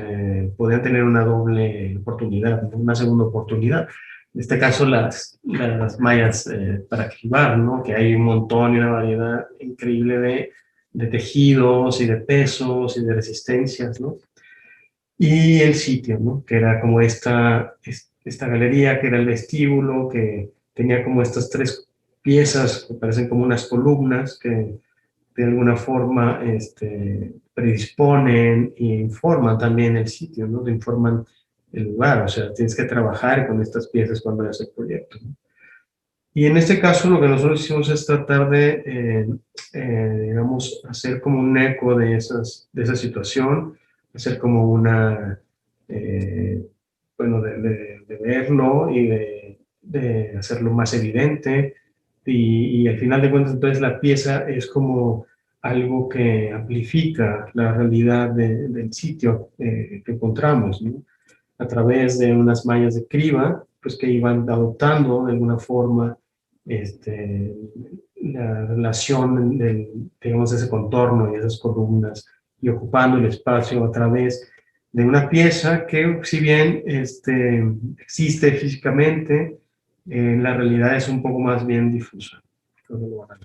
S2: podían tener una doble oportunidad, ¿no? Una segunda oportunidad. En este caso, las mallas para cribar, ¿no? Que hay un montón y una variedad increíble de tejidos y de pesos y de resistencias, ¿no? Y el sitio, ¿no? Que era como esta galería, que era el vestíbulo, que tenía como estas tres piezas que parecen como unas columnas que de alguna forma predisponen e informan también el sitio, ¿no? Te informan el lugar, o sea, tienes que trabajar con estas piezas cuando haces el proyecto, ¿no? Y en este caso lo que nosotros hicimos es tratar de, digamos, hacer como un eco de esa situación, hacer como una, bueno, de verlo y de hacerlo más evidente. Y al final de cuentas, entonces la pieza es como algo que amplifica la realidad del sitio que encontramos, ¿no? A través de unas mallas de criba, pues que iban adoptando de alguna forma este, la relación del, digamos, ese contorno y esas columnas y ocupando el espacio a través de una pieza que, si bien existe físicamente, la realidad es un poco más bien difusa. Entonces, lo van a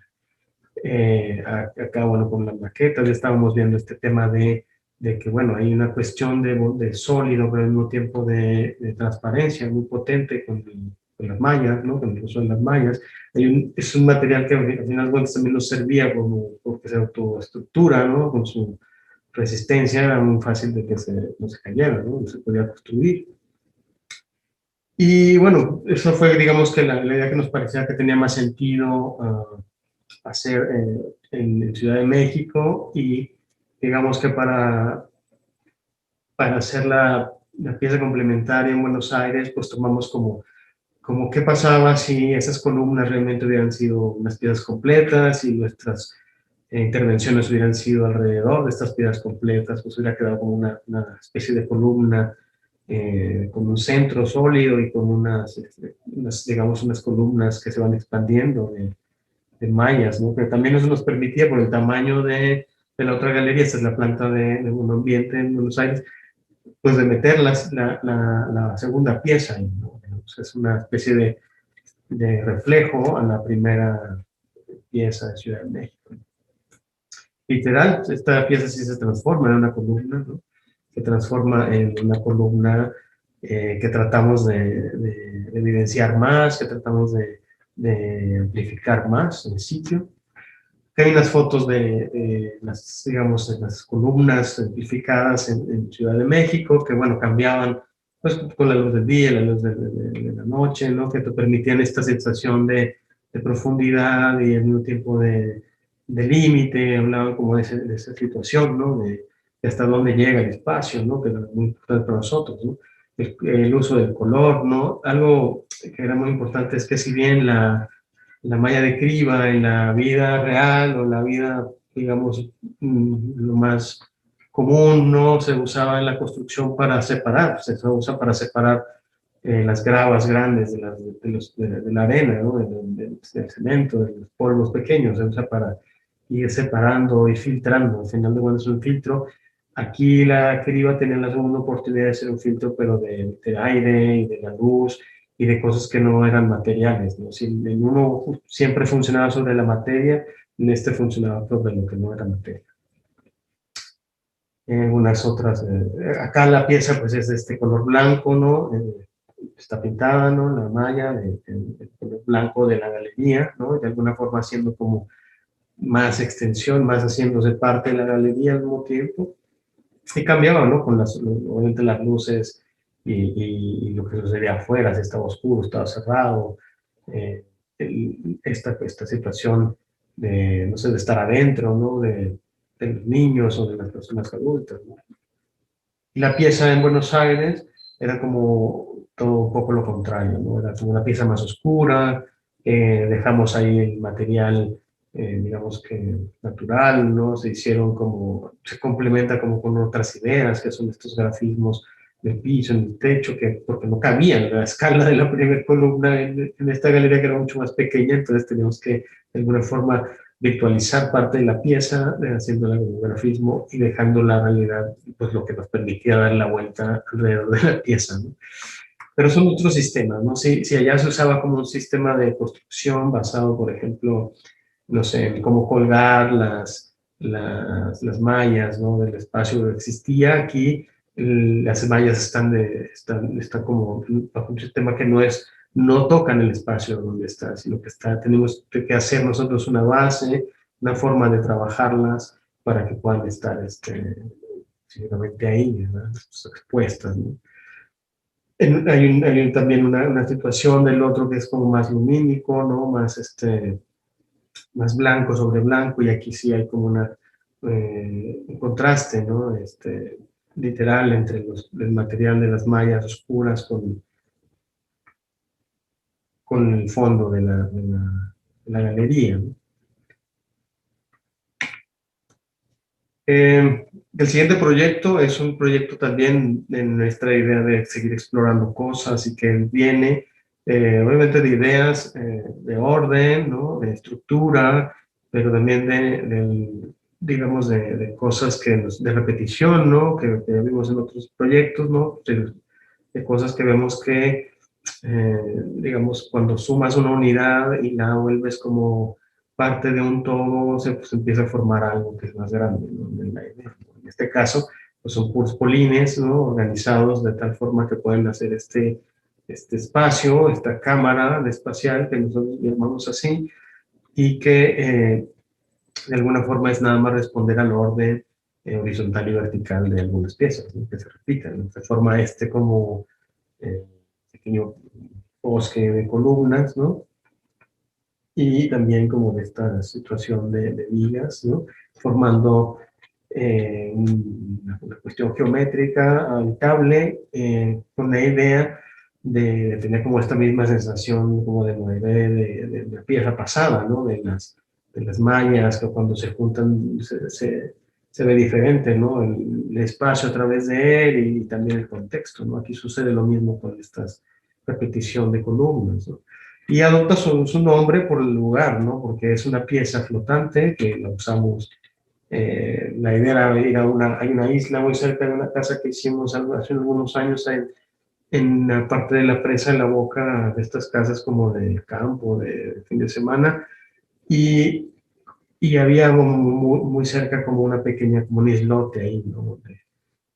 S2: ver. Acá, bueno, con las maquetas ya estábamos viendo este tema de que, bueno, hay una cuestión de sólido, pero al mismo tiempo de transparencia muy potente con las mallas, ¿no? Con el uso de las mallas. Es un material que al final, bueno, también nos servía como porque se autoestructura, ¿no? Con su resistencia era muy fácil de que no se cayera, ¿no? No se podía construir. Y bueno, eso fue, digamos, que la idea que nos parecía que tenía más sentido hacer en Ciudad de México y digamos que para hacer la pieza complementaria en Buenos Aires, pues tomamos como qué pasaba si esas columnas realmente hubieran sido unas piezas completas y nuestras intervenciones hubieran sido alrededor de estas piezas completas, pues hubiera quedado como una especie de columna con un centro sólido y con digamos, unas columnas que se van expandiendo de mallas, ¿no? Pero también eso nos permitía, por el tamaño de la otra galería, esta es la planta de un ambiente en Buenos Aires, pues de meter la segunda pieza ahí, ¿no? Es una especie de reflejo a la primera pieza de Ciudad de México. Literal, esta pieza sí se transforma en una columna, ¿no? Se transforma en una columna que tratamos de evidenciar más, que tratamos de amplificar más en el sitio. Hay unas fotos de las, digamos, de las columnas amplificadas en Ciudad de México, que, bueno, cambiaban pues, con la luz del día, la luz de la noche, ¿no? Que te permitían esta sensación de profundidad y al mismo tiempo de límite, hablaban como de esa situación, ¿no? De hasta dónde llega el espacio, ¿no? Que era muy importante para nosotros, ¿no? El uso del color, ¿no? Algo que era muy importante es que si bien la malla de criba en la vida real o la vida, digamos, lo más común, no se usaba en la construcción para separar, se usa para separar las gravas grandes de la arena, ¿no? Del cemento, de los polvos pequeños, se usa para ir separando y filtrando. Al final de cuentas es un filtro. Aquí la criba tenía la segunda oportunidad de hacer un filtro, pero de aire y de la luz y de cosas que no eran materiales, ¿no? Si en uno siempre funcionaba sobre la materia, en este funcionaba sobre lo que no era materia. Unas otras, acá la pieza pues es de este color blanco, ¿no? Está pintada, ¿no? La malla, el color blanco de la galería, ¿no? De alguna forma haciendo como más extensión, más haciéndose parte de la galería al mismo tiempo. Y cambiaba, ¿no? Con obviamente las luces y lo que sucedía afuera, si estaba oscuro, estaba cerrado, esta situación de, no sé, de estar adentro, ¿no? De los niños o de las personas adultas, ¿no? Y la pieza en Buenos Aires era como todo un poco lo contrario, ¿no? Era como una pieza más oscura, dejamos ahí el material, digamos que natural, ¿no? Se hicieron como, se complementa como con otras ideas, que son estos grafismos del piso, en el techo, que porque no cabía en la escala de la primera columna en esta galería que era mucho más pequeña, entonces teníamos que de alguna forma virtualizar parte de la pieza, haciéndola como grafismo y dejando la realidad, pues lo que nos permitía dar la vuelta alrededor de la pieza, ¿no? Pero son otros sistemas, ¿no? Si allá se usaba como un sistema de construcción basado, por ejemplo, no sé, en cómo colgar las mallas, ¿no? Del espacio existía aquí, las mallas están como bajo un sistema que no tocan el espacio donde está, sino que tenemos que hacer nosotros una base, una forma de trabajarlas para que puedan estar seguramente ahí, ¿verdad? Expuestas, ¿no? Hay también una situación del otro que es como más lumínico, ¿no? Más blanco sobre blanco, y aquí sí hay como un contraste, ¿no? Literal entre el material de las mallas oscuras con el fondo de la galería, ¿no? El siguiente proyecto es un proyecto también en nuestra idea de seguir explorando cosas, y que viene obviamente de ideas de orden, ¿no? De estructura, pero también digamos, de cosas de repetición, ¿no? Que vimos en otros proyectos, ¿no? De cosas que vemos que, digamos, cuando sumas una unidad y la vuelves como parte de un todo, se empieza a formar algo que es más grande, ¿no? En este caso, pues son puros polines, ¿no? Organizados de tal forma que pueden hacer este espacio, esta cámara de espacial, que nosotros llamamos así, y que de alguna forma es nada más responder al orden horizontal y vertical de algunas piezas, ¿no? Que se repiten, ¿no? Se forma como eh, pequeño bosque de columnas, ¿no? Y también como de esta situación de vigas, ¿no? Formando una cuestión geométrica habitable, con la idea de tener como esta misma sensación como de la pieza pasada, ¿no? De las mallas, que cuando se juntan se ve diferente, ¿no? El espacio a través de él, y también el contexto, ¿no? Aquí sucede lo mismo con estas repetición de columnas, ¿no? Y adopta su nombre por el lugar, ¿no? Porque es una pieza flotante que la usamos. La idea era ir hay una isla muy cerca de una casa que hicimos hace algunos años en la parte de la presa de la Boca, de estas casas como de campo, de fin de semana, y, y había muy cerca como una pequeña, como un islote ahí, ¿no?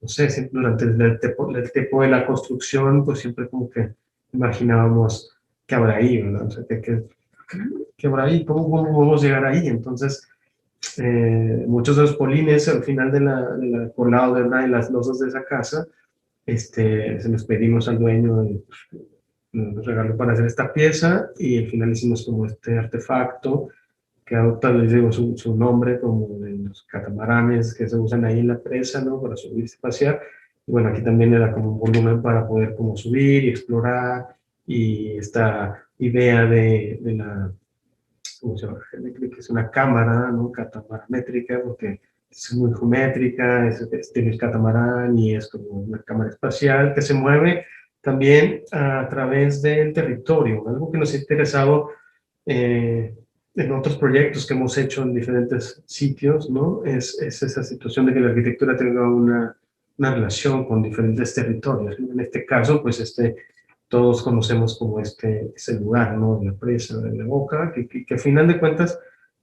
S2: No sé, siempre durante el tiempo de la construcción, pues siempre como que imaginábamos qué habrá ahí, ¿verdad? O sea, qué habrá ahí, cómo podemos llegar ahí. Entonces, muchos de los polines al final de la colado de una de las losas de esa casa, se los pedimos al dueño, y nos regaló para hacer esta pieza, y al final hicimos como este artefacto que adopta, les digo, su nombre como de los catamaranes que se usan ahí en la presa, ¿no? Para subir y pasear. Y bueno, aquí también era como un volumen para poder como subir y explorar, y esta idea de la, ¿cómo se llama? Que es una cámara, ¿no? Catamaramétrica, porque es muy geométrica, tiene el catamarán, y es como una cámara espacial que se mueve también a través del territorio, algo que nos ha interesado eh, en otros proyectos que hemos hecho en diferentes sitios, ¿no? Es esa situación de que la arquitectura tenga una relación con diferentes territorios, ¿no? En este caso, pues todos conocemos como ese lugar, ¿no? De la presa, de la Boca, que a final de cuentas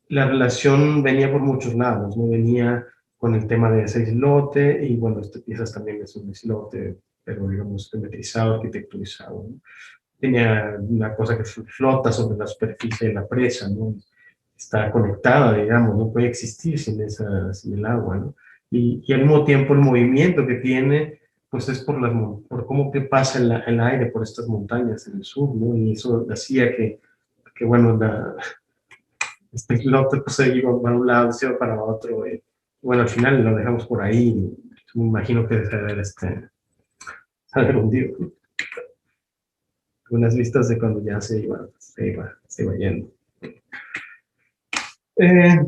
S2: la relación venía por muchos lados, ¿no? Venía con el tema de ese islote, y bueno, este piezas también es un islote, pero digamos geometrizado, arquitecturizado, ¿no? Tenía una cosa que flota sobre la superficie de la presa, ¿no? Está conectada, digamos, no puede existir sin el agua, ¿no? Y al mismo tiempo el movimiento que tiene, pues es por cómo que pasa el aire por estas montañas en el sur, ¿no? Y eso hacía que bueno, este islote pues se iba para un lado, se iba para otro, y bueno, al final lo dejamos por ahí. Me imagino que debe haber hundido, ¿no? Unas vistas de cuando ya se iba yendo. Eh,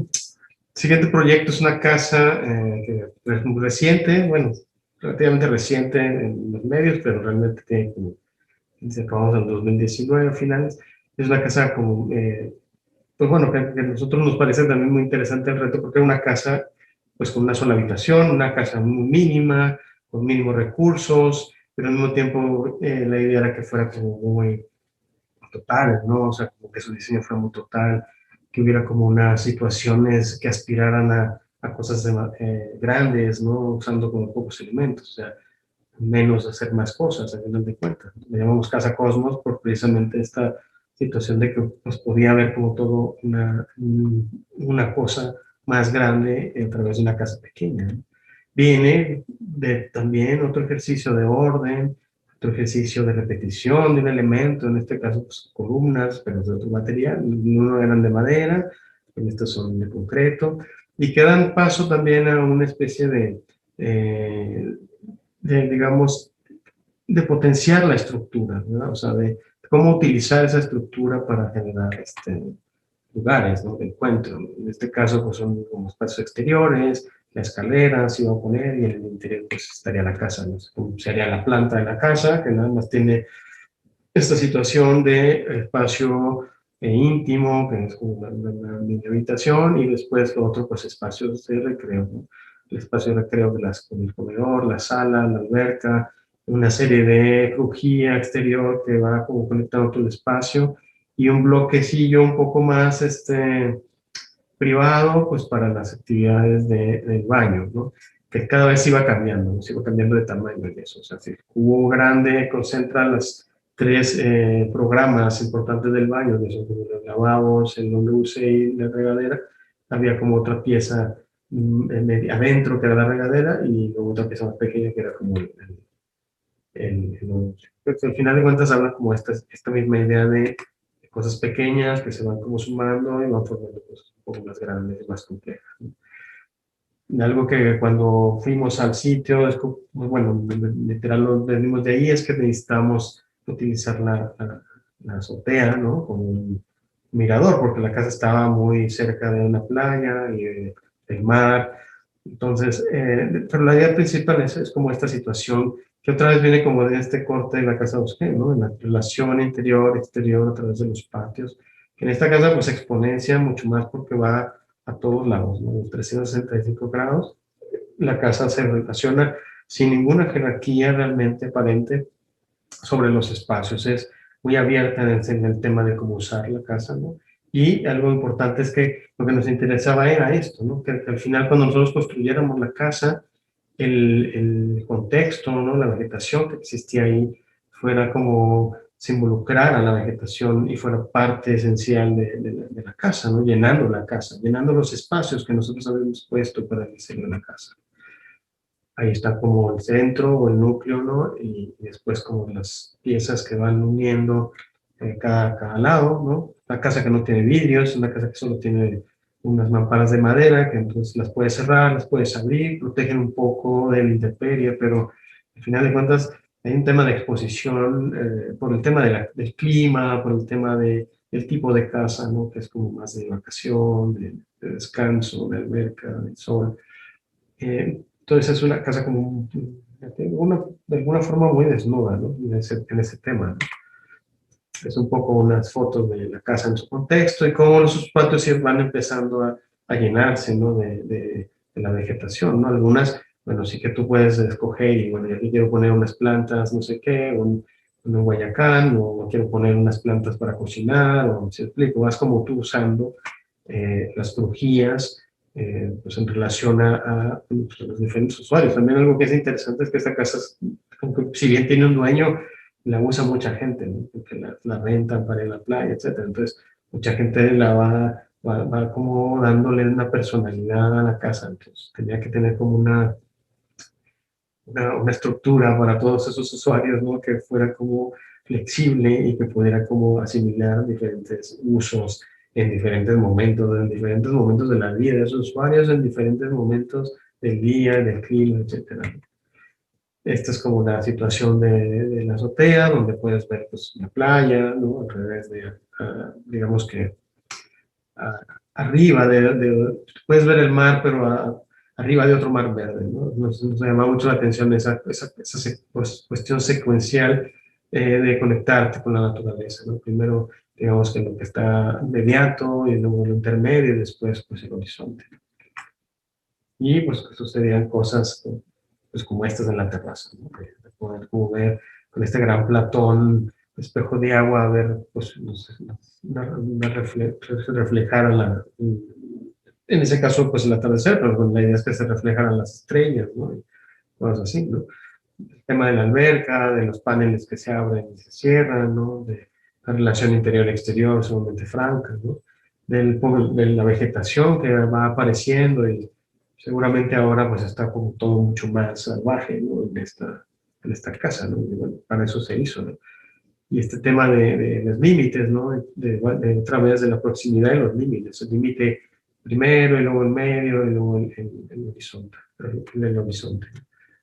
S2: Siguiente proyecto es una casa que es muy reciente, bueno, relativamente reciente en los medios, pero realmente tiene como, se acabamos en 2019 a finales. Es una casa como, pues bueno, que a nosotros nos parece también muy interesante el reto, porque es una casa pues con una sola habitación, una casa muy mínima, con mínimos recursos, pero al mismo tiempo la idea era que fuera como muy total, ¿no? O sea, como que su diseño fuera muy total, que hubiera como unas situaciones que aspiraran a cosas grandes, ¿no? Usando como pocos elementos, o sea, menos hacer más cosas, a final de cuentas. Le llamamos Casa Cosmos por precisamente esta situación de que pues, podía haber como todo una cosa más grande a través de una casa pequeña, ¿no? Viene de también otro ejercicio de orden, otro ejercicio de repetición de un elemento, en este caso pues, columnas, pero de otro material, no eran de madera, en estos son de concreto, y que dan paso también a una especie eh, digamos, de potenciar la estructura, ¿no? O sea, de cómo utilizar esa estructura para generar lugares, ¿no? De encuentro. En este caso, pues son como espacios exteriores, la escalera se iba a poner y en el interior pues estaría la casa, ¿no? Sería la planta de la casa, que nada más tiene esta situación de espacio íntimo, que es como una mini habitación, y después lo otro, pues espacios de recreo, ¿no? El espacio de recreo de con el comedor, la sala, la alberca, una serie de crujía exterior que va como conectando todo el espacio, y un bloquecillo un poco más privado, pues para las actividades del baño, ¿no? Que cada vez iba cambiando, ¿no? Se iba cambiando de tamaño y eso. O sea, si el cubo grande concentra las tres programas importantes del baño, que son como los lavabos, el WC y la regadera, había como otra pieza adentro que era la regadera y luego otra pieza más pequeña que era como pues, al final de cuentas habla como esta misma idea de cosas pequeñas que se van como sumando y van formando cosas un poco más grandes y más complejas, ¿no? Algo que cuando fuimos al sitio, pues, bueno, literal lo venimos de ahí, es que necesitamos utilizar la azotea, ¿no? Con un mirador, porque la casa estaba muy cerca de una playa y del mar. Entonces, pero la idea principal es como esta situación que otra vez viene como de este corte de la casa de Bosque, ¿no? En la relación interior-exterior a través de los patios, que en esta casa pues se exponencia mucho más porque va a todos lados, ¿no? Los 365 grados. La casa se relaciona sin ninguna jerarquía realmente aparente sobre los espacios. Es muy abierta en el tema de cómo usar la casa, ¿no? Y algo importante es que lo que nos interesaba era esto, ¿no? Que al final cuando nosotros construyéramos la casa, el contexto, ¿no? La vegetación que existía ahí fuera como se involucrara a la vegetación y fuera parte esencial de la casa, ¿no? Llenando la casa, llenando los espacios que nosotros habíamos puesto para el diseño de la casa. Ahí está como el centro o el núcleo, ¿no? Y después como las piezas que van uniendo cada lado, ¿no? La casa que no tiene vidrios, una casa que solo tiene unas mamparas de madera, que entonces las puedes cerrar, las puedes abrir, protegen un poco de la intemperie, pero al final de cuentas hay un tema de exposición por el tema del clima, por el tema del tipo de casa, ¿no? Que es como más de vacación, de descanso, de alberca, del sol. Entonces es una casa como de alguna forma muy desnuda, ¿no? En ese tema, ¿no? Es un poco unas fotos de la casa en su contexto y cómo los patios van empezando a llenarse, ¿no? De la vegetación, ¿no? Algunas, bueno, sí que tú puedes escoger y, bueno, yo aquí quiero poner unas plantas, no sé qué, un guayacán, o quiero poner unas plantas para cocinar, o si explico, vas como tú usando las crujías, pues en relación pues, a los diferentes usuarios. También algo que es interesante es que esta casa, si bien tiene un dueño, la usa mucha gente, ¿no? Porque la rentan para ir a la playa, etcétera. Entonces, mucha gente va como dándole una personalidad a la casa. Entonces, tenía que tener como una estructura para todos esos usuarios, ¿no? Que fuera como flexible y que pudiera como asimilar diferentes usos en diferentes momentos de la vida de esos usuarios, en diferentes momentos del día, del clima, etcétera. Esta es como la situación de la azotea, donde puedes ver pues, la playa, ¿no? Al revés digamos que a- arriba puedes ver el mar, pero arriba de otro mar verde, ¿no? Nos llama mucho la atención esa cuestión secuencial de conectarte con la naturaleza, ¿no? Primero, digamos que lo que está inmediato y luego lo intermedio y después pues el horizonte. Y pues que sucedían cosas pues como estas en la terraza, ¿no? De poder como ver con este gran platón, espejo de agua, ver pues no sé, reflejar en ese caso, pues el atardecer, pero bueno, la idea es que se reflejaran las estrellas, ¿no? Y cosas así, ¿no? El tema de la alberca, de los paneles que se abren y se cierran, ¿no? De la relación interior-exterior sumamente franca, ¿no? De la vegetación que va apareciendo y seguramente ahora pues está como todo mucho más salvaje, ¿no? En esta casa, ¿no? Y bueno, para eso se hizo, ¿no? Y este tema de los límites, ¿no? De otra vez de la proximidad de los límites, el límite primero y luego el medio y luego el horizonte, el horizonte.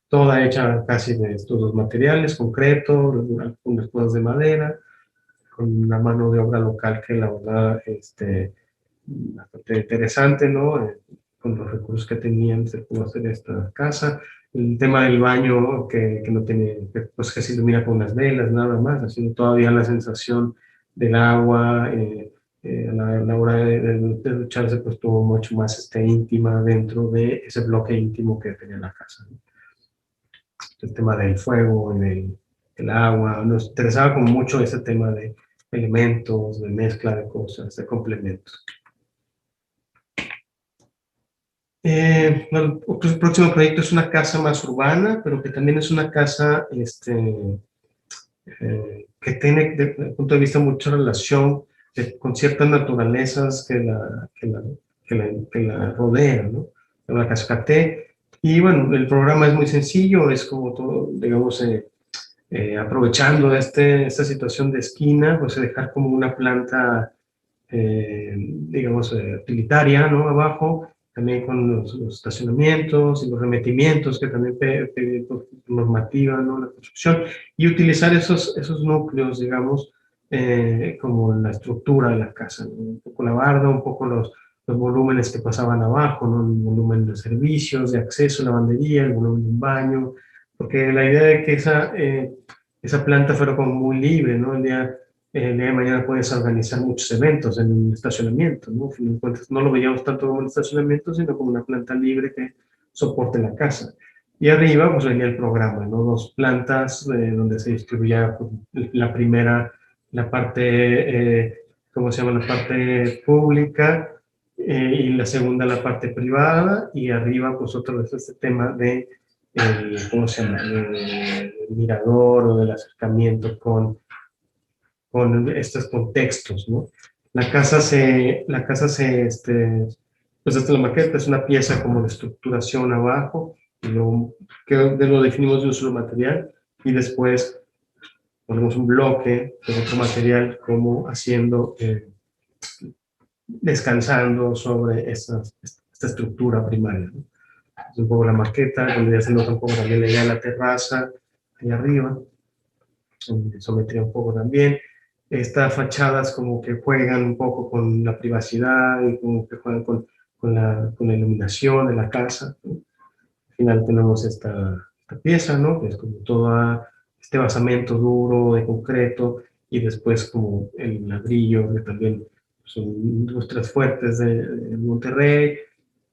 S2: Toda hecha casi de estos dos materiales, concreto, algunas cosas de madera, con una mano de obra local que la verdad, bastante interesante, ¿no? Con los recursos que tenían se pudo hacer esta casa. El tema del baño que no tiene, pues que se ilumina con unas velas, nada más, haciendo todavía la sensación del agua, a la hora de ducharse, pues tuvo mucho más íntima dentro de ese bloque íntimo que tenía la casa, ¿no? El tema del fuego y del agua, nos interesaba como mucho ese tema de elementos, de mezcla de cosas, de complementos. Bueno, el próximo proyecto es una casa más urbana, pero que también es una casa que tiene, desde el punto de vista, mucha relación con ciertas naturalezas que la rodean, ¿no? La cascaté. Y bueno, el programa es muy sencillo, es como todo, digamos, aprovechando esta situación de esquina, pues dejar como una planta, digamos, utilitaria, ¿no? Abajo, también con los estacionamientos y los remetimientos que también por normativa, ¿no? La construcción, y utilizar esos núcleos, digamos, como la estructura de la casa, ¿no? Un poco la barda, un poco los volúmenes que pasaban abajo, ¿no? El volumen de servicios, de acceso, lavandería, el volumen de un baño, porque la idea de que esa planta fuera como muy libre, ¿no? El día de mañana puedes organizar muchos eventos en un estacionamiento, ¿no? Al fin de cuentas, no lo veíamos tanto como un estacionamiento, sino como una planta libre que soporte la casa. Y arriba, pues venía el programa, ¿no? Dos plantas donde se distribuía pues, la primera, la parte, ¿cómo se llama? La parte pública, y la segunda, la parte privada, y arriba, pues otro vez este tema de, ¿cómo se llama? El mirador o del acercamiento con estos contextos, ¿no? Pues esta es la maqueta, es una pieza como de estructuración abajo, que lo definimos de un solo material, y después ponemos un bloque de otro material como haciendo, descansando sobre esta estructura primaria, ¿no? Es un poco la maqueta, donde ya se nota un poco también la idea de la terraza, ahí arriba, en isometría un poco también. Estas fachadas como que juegan un poco con la privacidad y como que juegan con la iluminación de la casa, ¿no? Al final tenemos esta pieza, ¿no? Que es como todo este basamento duro de concreto y después como el ladrillo, que también son industrias fuertes de Monterrey,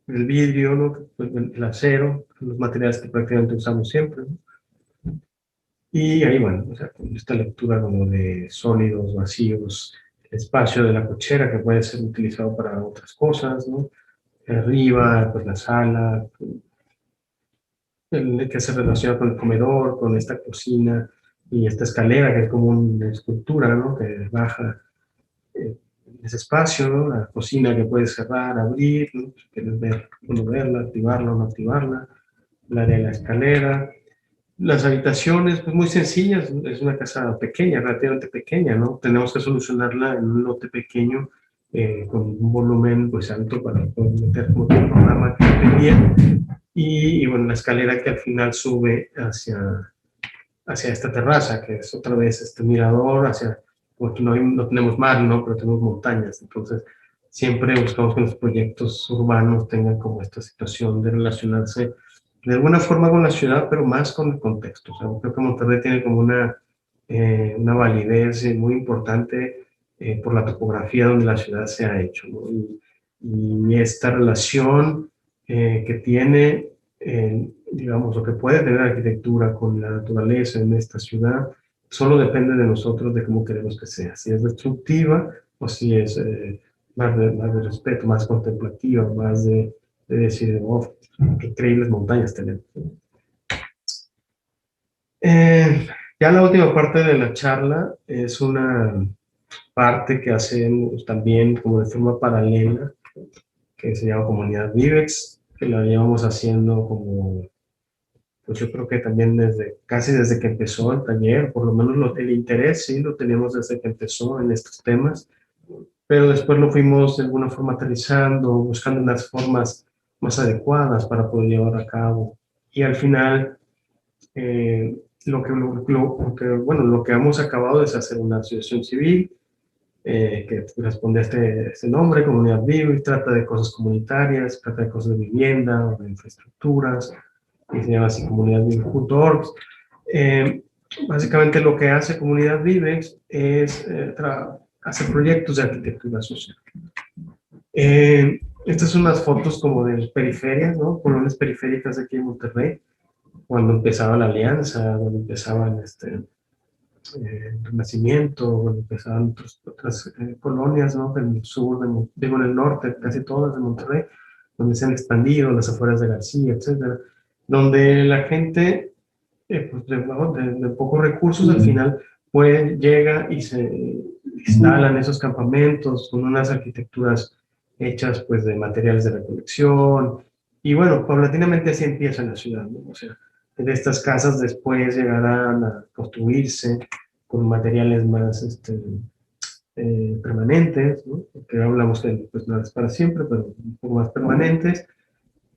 S2: el vidrio, ¿no? El acero, los materiales que prácticamente usamos siempre, ¿no? Y ahí, bueno, o sea, con esta lectura como de sólidos, vacíos, el espacio de la cochera que puede ser utilizado para otras cosas, ¿no? Arriba, pues la sala, el que se relaciona con el comedor, con esta cocina y esta escalera que es como una escultura, ¿no? Que baja ese espacio, ¿no? La cocina que puedes cerrar, abrir, ¿no? Si quieres verla, activarla o no activarla, el área de la escalera. Las habitaciones, pues muy sencillas, es una casa pequeña, relativamente pequeña, ¿no? Tenemos que solucionarla en un lote pequeño, con un volumen pues alto para poder meter como todo el programa que pedía. Y bueno, la escalera que al final sube hacia esta terraza, que es otra vez este mirador, porque no tenemos mar, ¿no? Pero tenemos montañas, entonces siempre buscamos que los proyectos urbanos tengan como esta situación de relacionarse de alguna forma con la ciudad, pero más con el contexto. O sea, creo que Monterrey tiene como una validez muy importante, por la topografía donde la ciudad se ha hecho, ¿no? Y esta relación que tiene, digamos, o que puede tener la arquitectura con la naturaleza en esta ciudad, solo depende de nosotros de cómo queremos que sea, si es destructiva o si es más de respeto, más contemplativa, más de decir, oh, qué increíbles montañas tenemos. Ya la última parte de la charla es una parte que hacemos también como de forma paralela, que se llama Comunidad Vivex, que la llevamos haciendo como, pues yo creo que también casi desde que empezó el taller, por lo menos el interés sí lo teníamos desde que empezó en estos temas, pero después lo fuimos de alguna forma aterrizando, buscando unas formas más adecuadas para poder llevar a cabo. Y al final, bueno, lo que hemos acabado es hacer una asociación civil que responde a este nombre, Comunidad Viva, y trata de cosas comunitarias, trata de cosas de vivienda o de infraestructuras, y se llama así comunidadvive.org. Eh, Básicamente lo que hace Comunidad Vivex es hacer proyectos de arquitectura social. Estas son unas fotos como de periferias, ¿no? Colonias periféricas de aquí en Monterrey, cuando empezaba la alianza, cuando empezaban el Renacimiento, cuando empezaban otras colonias, ¿no? En el sur, digo en el norte, casi todas de Monterrey, donde se han expandido, las afueras de García, etcétera, donde la gente pues de pocos recursos al final llega y se instalan esos campamentos con unas arquitecturas hechas pues de materiales de recolección y bueno, paulatinamente así empieza en la ciudad, ¿no? O sea, de estas casas después llegarán a construirse con materiales más permanentes, ¿no? Porque hablamos de pues nada es para siempre, pero un poco más permanentes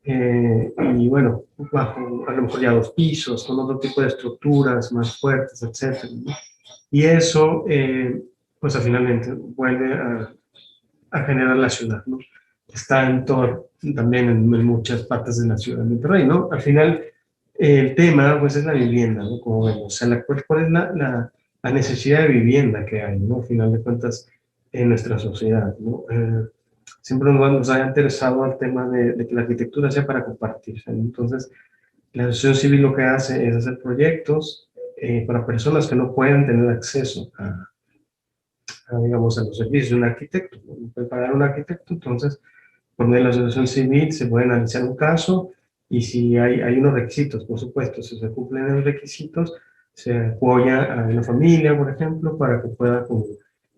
S2: y bueno, bajo a lo mejor ya 2 pisos, con otro tipo de estructuras más fuertes, etcétera, ¿no? Y eso, pues al finalmente vuelve a generar la ciudad, ¿no? Está en todo, también en muchas partes de la ciudad de Monterrey, ¿no? Al final, el tema, pues es la vivienda, ¿no? Como vemos, o sea, cuál es la necesidad de vivienda que hay, ¿no? Al final de cuentas, en nuestra sociedad, ¿no? Siempre nos ha interesado el tema de que la arquitectura sea para compartirse, ¿no? Entonces, la asociación civil lo que hace es hacer proyectos para personas que no pueden tener acceso digamos, a los servicios de un arquitecto. No puede pagar un arquitecto, entonces, por medio de la asociación civil se puede analizar un caso y si hay unos requisitos, por supuesto, si se cumplen los requisitos, se apoya a una familia, por ejemplo, para que pueda como,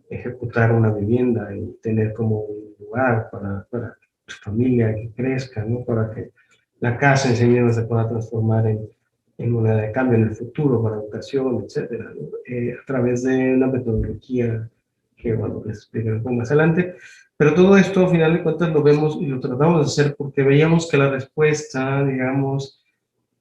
S2: ejecutar una vivienda y tener como un lugar para su familia que crezca, ¿no? Para que la casa en sí misma se pueda transformar en moneda de cambio en el futuro para educación, etcétera, ¿no? A través de una metodología que, bueno, les explicaré un poco más adelante. Pero todo esto, al final de cuentas, lo vemos y lo tratamos de hacer porque veíamos que la respuesta, digamos,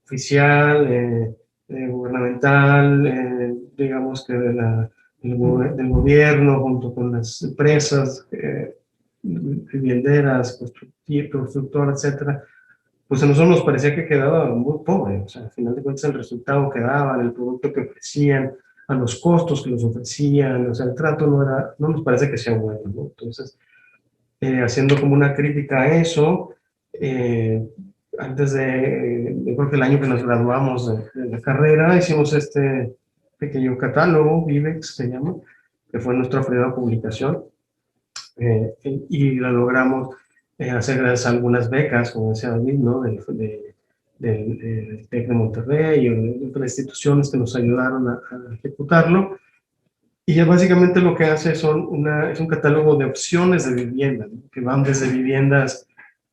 S2: oficial, gubernamental, digamos que del gobierno, junto con las empresas vivienderas, constructoras, etcétera, pues a nosotros nos parecía que quedaba muy pobre. O sea, al final de cuentas, el resultado que daban, el producto que ofrecían, a los costos que los ofrecían, o sea, el trato no nos parece que sea bueno, ¿no? Entonces, haciendo como una crítica a eso, eh, antes yo creo que el año que nos graduamos de la carrera, hicimos este pequeño catálogo, Vivex se llama, que fue nuestra primera publicación, y la logramos hacer gracias a algunas becas, como decía David, ¿no? Del TEC de Monterrey y de otras instituciones que nos ayudaron a ejecutarlo. Y ya básicamente lo que hace es un catálogo de opciones de vivienda, ¿no? Que van desde viviendas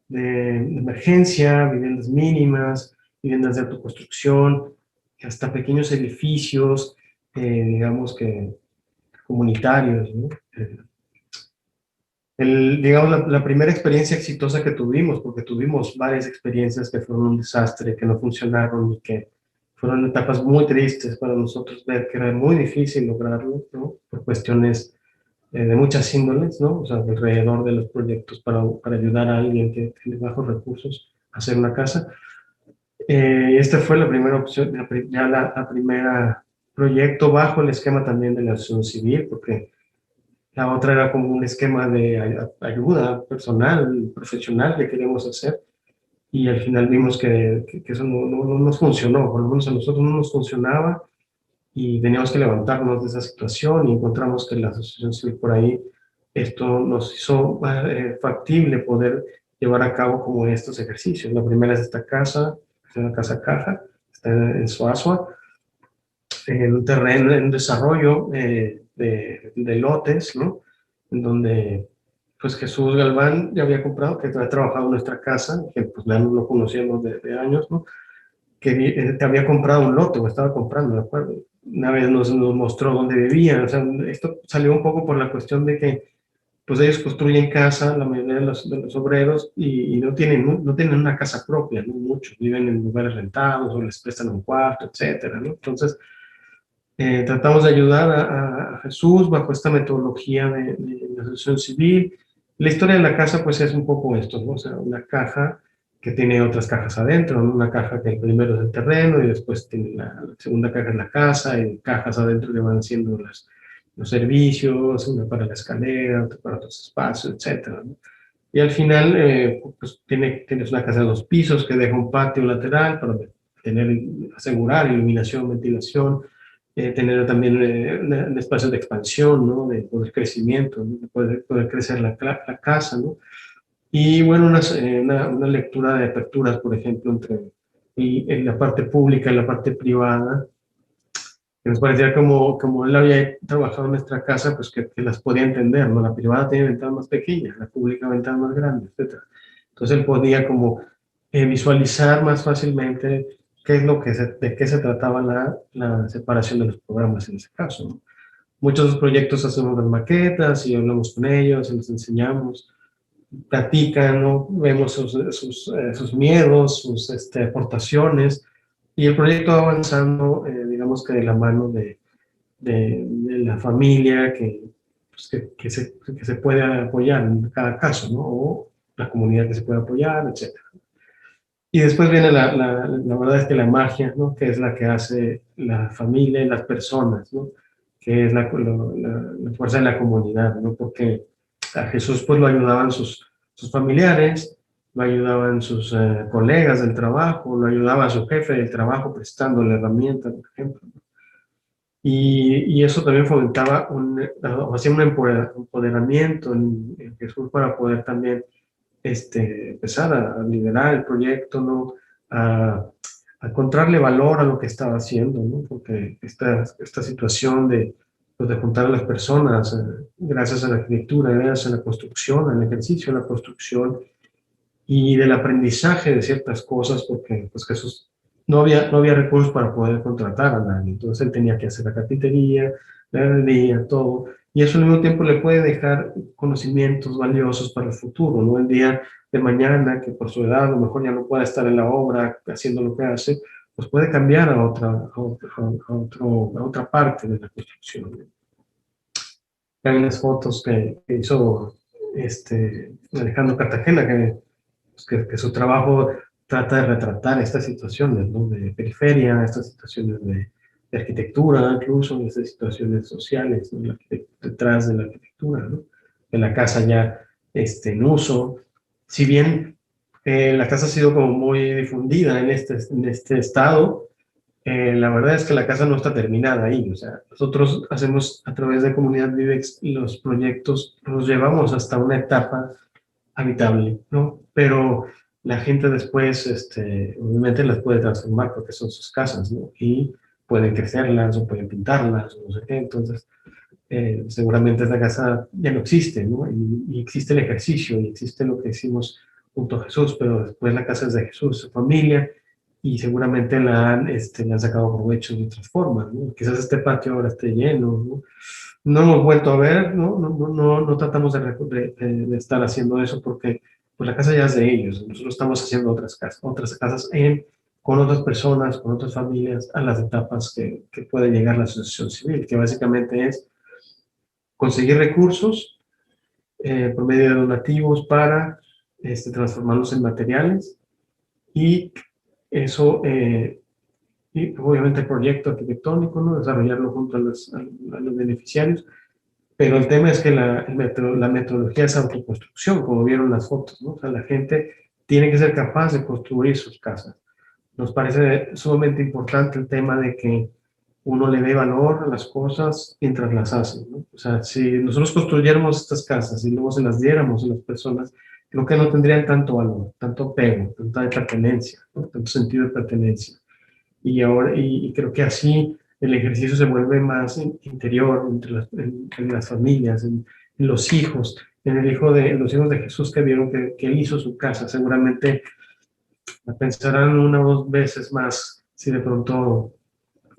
S2: de emergencia, viviendas mínimas, viviendas de autoconstrucción, hasta pequeños edificios, digamos que comunitarios, ¿no? Digamos, la primera experiencia exitosa que tuvimos, porque tuvimos varias experiencias que fueron un desastre, que no funcionaron y que fueron etapas muy tristes para nosotros ver que era muy difícil lograrlo, ¿no? Por cuestiones de muchas índoles, ¿no? O sea, alrededor de los proyectos para ayudar a alguien que tiene bajos recursos a hacer una casa. Esta fue la primera opción, ya la primera proyecto bajo el esquema también de la asociación civil, porque la otra era como un esquema de ayuda personal, profesional que queríamos hacer y al final vimos que eso no nos funcionó, por lo menos a nosotros no nos funcionaba y teníamos que levantarnos de esa situación y encontramos que la asociación civil por ahí esto nos hizo factible poder llevar a cabo como estos ejercicios. La primera es esta casa, es una casa caja, está en Soazzua, en un terreno en desarrollo de lotes, ¿no? En donde pues Jesús Galván ya había comprado, que había trabajado en nuestra casa, que pues ya lo conocíamos de años, ¿no? Que te había comprado un lote, o estaba comprando, ¿de acuerdo? Una vez nos mostró dónde vivía, o sea, esto salió un poco por la cuestión de que pues ellos construyen casa, la mayoría de los obreros, y no tienen una casa propia, ¿no? Muchos viven en lugares rentados o les prestan un cuarto, etcétera, ¿no? Entonces, tratamos de ayudar a Jesús bajo esta metodología de la asociación civil. La historia de la casa, pues es un poco esto, ¿no? O sea, una caja que tiene otras cajas adentro, ¿no? Una caja que primero es el terreno y después tiene la segunda caja es la casa, y cajas adentro que van siendo los servicios, una para la escalera, otra para otros espacios, etcétera, ¿no? Y al final, pues tienes una casa de 2 pisos que deja un patio lateral para asegurar iluminación, ventilación, tener también un espacio de expansión, ¿no? De poder crecimiento, ¿no? De poder crecer la casa, ¿no? Y bueno, una lectura de aperturas, por ejemplo, en la parte pública y la parte privada, que nos parecía como él había trabajado en nuestra casa, pues que las podía entender, ¿no? La privada tiene ventanas más pequeñas, la pública ventanas más grandes, etc. Entonces él podía como visualizar más fácilmente qué es de qué se trataba la separación de los programas en ese caso, ¿no? Muchos de los proyectos hacemos las maquetas y hablamos con ellos, y les enseñamos, platican, ¿no? Vemos sus miedos, sus aportaciones, y el proyecto va avanzando, digamos que de la mano de la familia pues, que se puede apoyar en cada caso, ¿no? O la comunidad que se puede apoyar, etc. Y después viene la verdad es que la magia, ¿no? Que es la que hace la familia y las personas, ¿no? Que es la fuerza de la comunidad, ¿no? Porque a Jesús pues lo ayudaban sus familiares, lo ayudaban sus colegas del trabajo, lo ayudaba a su jefe del trabajo prestándole herramientas, por ejemplo. Y eso también fomentaba hacía un empoderamiento en Jesús para poder también empezar a liderar el proyecto, ¿no? A encontrarle valor a lo que estaba haciendo, ¿no? Porque esta situación pues, de juntar a las personas, gracias a la arquitectura, gracias a la construcción, al ejercicio de la construcción y del aprendizaje de ciertas cosas, porque pues Jesús no había recursos para poder contratar a nadie, entonces él tenía que hacer la carpintería, la herrería, todo, y eso al mismo tiempo le puede dejar conocimientos valiosos para el futuro, ¿no? El día de mañana, que por su edad a lo mejor ya no pueda estar en la obra haciendo lo que hace, pues puede cambiar a otra parte de la construcción, ¿no? Hay unas fotos que hizo Alejandro Cartagena, que su trabajo trata de retratar estas situaciones, ¿no? De periferia, estas situaciones de arquitectura, incluso estas situaciones sociales, ¿no? Detrás de la arquitectura, ¿no? De la casa ya en uso. Si bien la casa ha sido como muy difundida en este estado, la verdad es que la casa no está terminada ahí. O sea, nosotros hacemos a través de Comunidad Vivex los proyectos, los llevamos hasta una etapa habitable, ¿no? Pero la gente después, obviamente las puede transformar porque son sus casas, ¿no? Y pueden crecerlas o pueden pintarlas o no sé qué. Entonces, seguramente esta casa ya no existe, ¿no? Y existe el ejercicio y existe lo que hicimos junto a Jesús, pero después la casa es de Jesús, su familia, y seguramente le han sacado provecho de otras formas, ¿no? Quizás este patio ahora esté lleno, ¿no? No hemos vuelto a ver, ¿no? No tratamos de estar haciendo eso porque pues, la casa ya es de ellos. Nosotros estamos haciendo otras casas con otras personas, con otras familias, a las etapas que puede llegar la asociación civil, que básicamente es conseguir recursos por medio de donativos para transformarlos en materiales y eso, y obviamente el proyecto arquitectónico, ¿no? Desarrollarlo junto a los beneficiarios. Pero el tema es que la metodología es autoconstrucción, como vieron las fotos, ¿no? O sea, la gente tiene que ser capaz de construir sus casas. Nos parece sumamente importante el tema de que uno le dé valor a las cosas mientras las hace, ¿no? O sea, si nosotros construyéramos estas casas y luego se las diéramos a las personas, creo que no tendrían tanto valor, tanto apego, tanta pertenencia, ¿no? Tanto sentido de pertenencia. Y ahora, y creo que así el ejercicio se vuelve más interior entre en las familias, en los hijos, en los hijos de Jesús que vieron que él hizo su casa. Seguramente la pensarán una o dos veces más si de pronto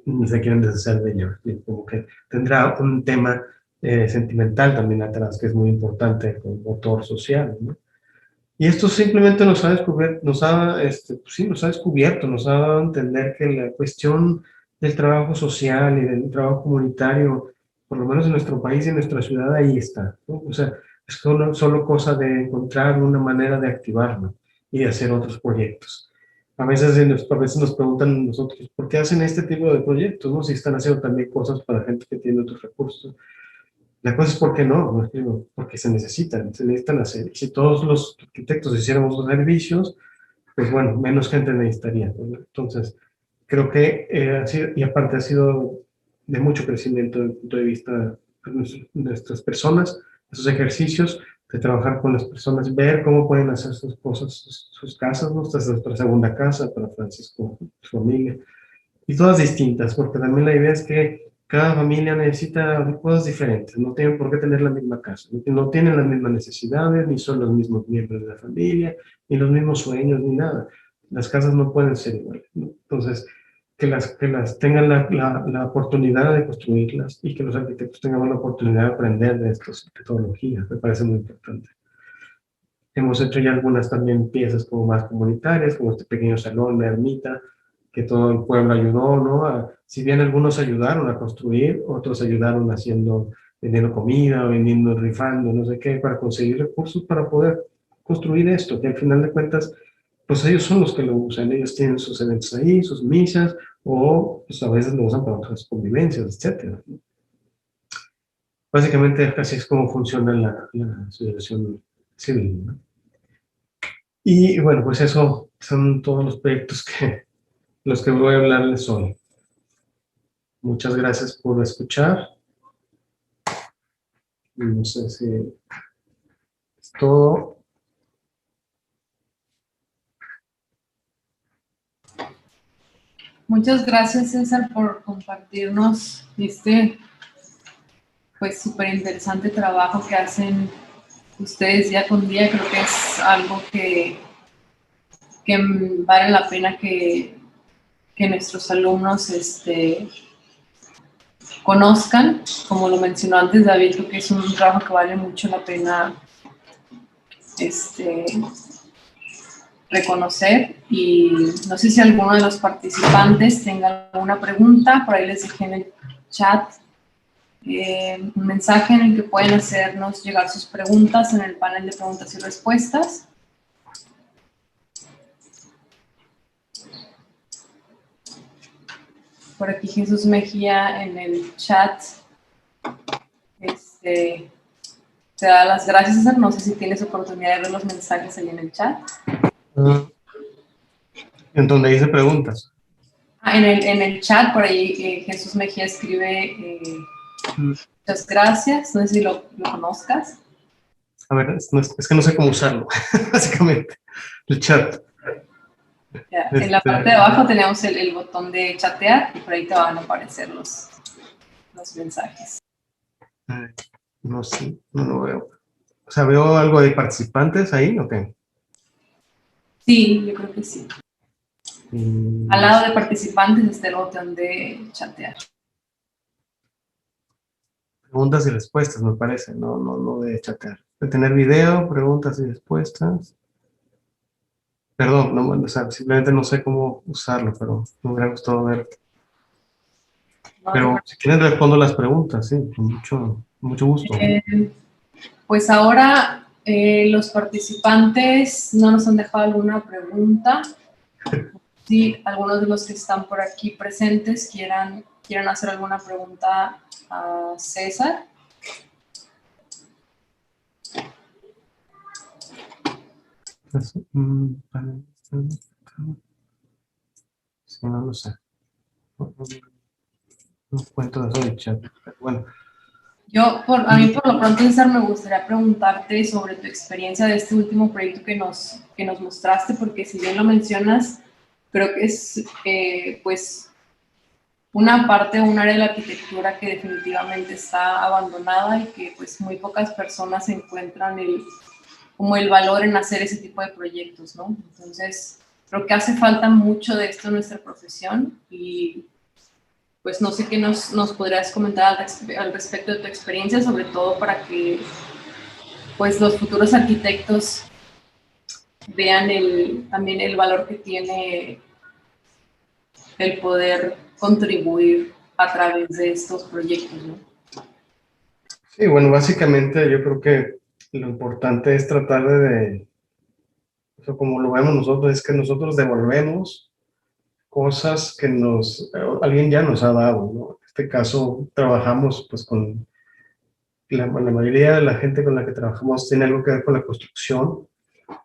S2: ni se quieren deshacer de ella. Como que tendrá un tema sentimental también atrás, que es muy importante como motor social, ¿no? Y esto simplemente nos ha descubierto, pues sí, nos ha descubierto, nos ha dado a entender que la cuestión del trabajo social y del trabajo comunitario, por lo menos en nuestro país y en nuestra ciudad, ahí está, ¿no? O sea, es solo cosa de encontrar una manera de activarlo y de hacer otros proyectos. A veces nos preguntan a nosotros, ¿por qué hacen este tipo de proyectos, no? Si están haciendo también cosas para gente que tiene otros recursos. La cosa es por qué no, ¿no? Digo, porque se necesitan hacer. Y si todos los arquitectos hiciéramos los servicios, pues bueno, menos gente necesitaría, ¿no? Entonces, creo que y aparte ha sido de mucho crecimiento desde el punto de vista de nuestras personas, esos ejercicios de trabajar con las personas, ver cómo pueden hacer sus cosas, sus casas, ¿no? Esta es nuestra segunda casa para Francisco, su familia, y todas distintas, porque también la idea es que cada familia necesita cosas diferentes, no tienen por qué tener la misma casa, no tienen las mismas necesidades, ni son los mismos miembros de la familia, ni los mismos sueños, ni nada. Las casas no pueden ser iguales, ¿no? Entonces, que las tengan la oportunidad de construirlas y que los arquitectos tengan la oportunidad de aprender de estas metodologías, me parece muy importante. Hemos hecho ya algunas también piezas como más comunitarias, como este pequeño salón, la ermita, que todo el pueblo ayudó, ¿no? Si bien algunos ayudaron a construir, otros ayudaron vendiendo comida, vendiendo, rifando, no sé qué, para conseguir recursos para poder construir esto, que al final de cuentas, pues ellos son los que lo usan, ellos tienen sus eventos ahí, sus misas, o pues a veces lo usan para otras convivencias, etcétera, ¿no? Básicamente así es como funciona la asociación civil, ¿no? Y bueno, pues eso son todos los proyectos los que voy a hablarles hoy. Muchas gracias por escuchar. No sé si es todo.
S3: Muchas gracias, César, por compartirnos este, pues, súper interesante trabajo que hacen ustedes día con día. Creo que es algo que vale la pena que nuestros alumnos conozcan. Como lo mencionó antes David, creo que es un trabajo que vale mucho la pena reconocer. Y no sé si alguno de los participantes tenga alguna pregunta. Por ahí les dejé en el chat un mensaje en el que pueden hacernos llegar sus preguntas en el panel de preguntas y respuestas. Por aquí Jesús Mejía en el chat te da las gracias, César. No sé si tienes oportunidad de ver los mensajes ahí en el chat.
S2: En donde dice preguntas.
S3: En el chat, por ahí Jesús Mejía escribe muchas gracias. No sé si lo conozcas.
S2: A ver, es que no sé cómo usarlo, básicamente. El chat.
S3: Ya, en la parte de abajo tenemos el botón de chatear y por ahí te van a aparecer los mensajes.
S2: No sé, no lo veo. O sea, ¿veo algo de participantes ahí o qué?
S3: Sí, yo creo que sí. Al lado de participantes está el botón de chatear.
S2: Preguntas y respuestas, me parece, no de chatear. De tener video, preguntas y respuestas. Perdón, no, o sea, simplemente no sé cómo usarlo, pero me hubiera gustado ver. Pero si quieren respondo las preguntas, sí, con mucho gusto.
S3: Pues ahora los participantes no nos han dejado alguna pregunta. Si algunos de los que están por aquí presentes quieran hacer alguna pregunta a César.
S2: Sí, no lo sé. No cuento eso del chat. Bueno,
S3: A mí por lo pronto, César, me gustaría preguntarte sobre tu experiencia de este último proyecto que nos mostraste, porque si bien lo mencionas, creo que es pues una parte o un área de la arquitectura que definitivamente está abandonada y que pues muy pocas personas encuentran como el valor en hacer ese tipo de proyectos, ¿no? Entonces, creo que hace falta mucho de esto en nuestra profesión y pues no sé qué nos podrías comentar al respecto de tu experiencia, sobre todo para que pues los futuros arquitectos vean también el valor que tiene el poder contribuir a través de estos proyectos, ¿no?
S2: sí, bueno, básicamente yo creo que lo importante es tratar eso como lo vemos nosotros, es que nosotros devolvemos cosas que alguien ya nos ha dado, ¿no? En este caso, trabajamos pues con la mayoría de la gente con la que trabajamos tiene algo que ver con la construcción.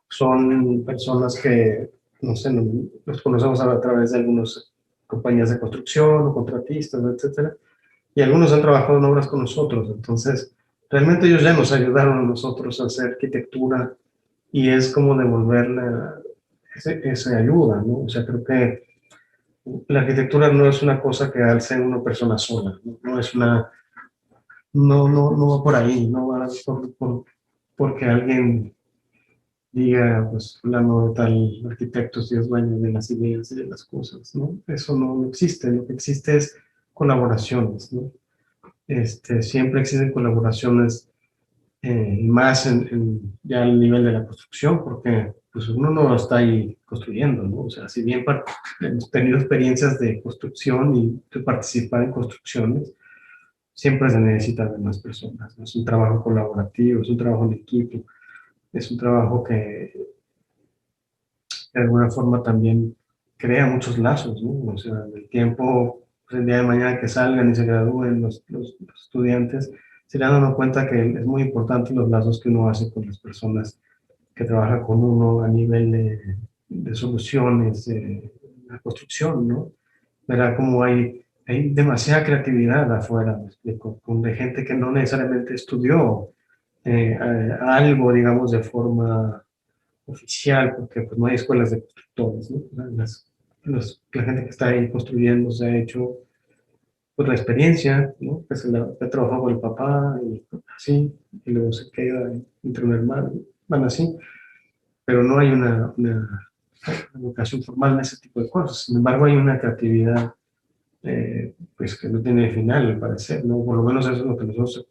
S2: Son personas que, no sé, los conocemos a través de algunas compañías de construcción o contratistas, etcétera. Y algunos han trabajado en obras con nosotros. Entonces, realmente ellos ya nos ayudaron a nosotros a hacer arquitectura y es como devolverle esa ayuda, ¿no? O sea, creo que la arquitectura no es una cosa que hace una persona sola, ¿no? No es no va por ahí, no va porque alguien diga, pues, fulano de tal arquitecto si es dueño de las ideas y de las cosas, ¿no? Eso no existe, lo que existe es colaboraciones, ¿no? Siempre existen colaboraciones, y más ya al nivel de la construcción, porque pues uno no está ahí construyendo, ¿no? O sea, si bien hemos tenido experiencias de construcción y de participar en construcciones, siempre se necesita de más personas, ¿no? Es un trabajo colaborativo, es un trabajo en equipo, es un trabajo que de alguna forma también crea muchos lazos, ¿no? O sea, en el tiempo, pues, el día de mañana que salgan y se gradúen los estudiantes, se dan dando cuenta que es muy importante los lazos que uno hace con las personas que trabajan con uno a nivel de soluciones, de la construcción, ¿no? Verá como hay demasiada creatividad afuera, me explico, de gente que no necesariamente estudió algo, digamos, de forma oficial, porque pues no hay escuelas de constructores, ¿no? La gente que está ahí construyendo se ha hecho pues la experiencia, ¿no? Que trabajó con el papá y así, y luego se queda entre un hermano, van así, pero no hay una educación formal en ese tipo de cosas. Sin embargo, hay una creatividad pues que no tiene final, al parecer, ¿no? Por lo menos eso es lo que nosotros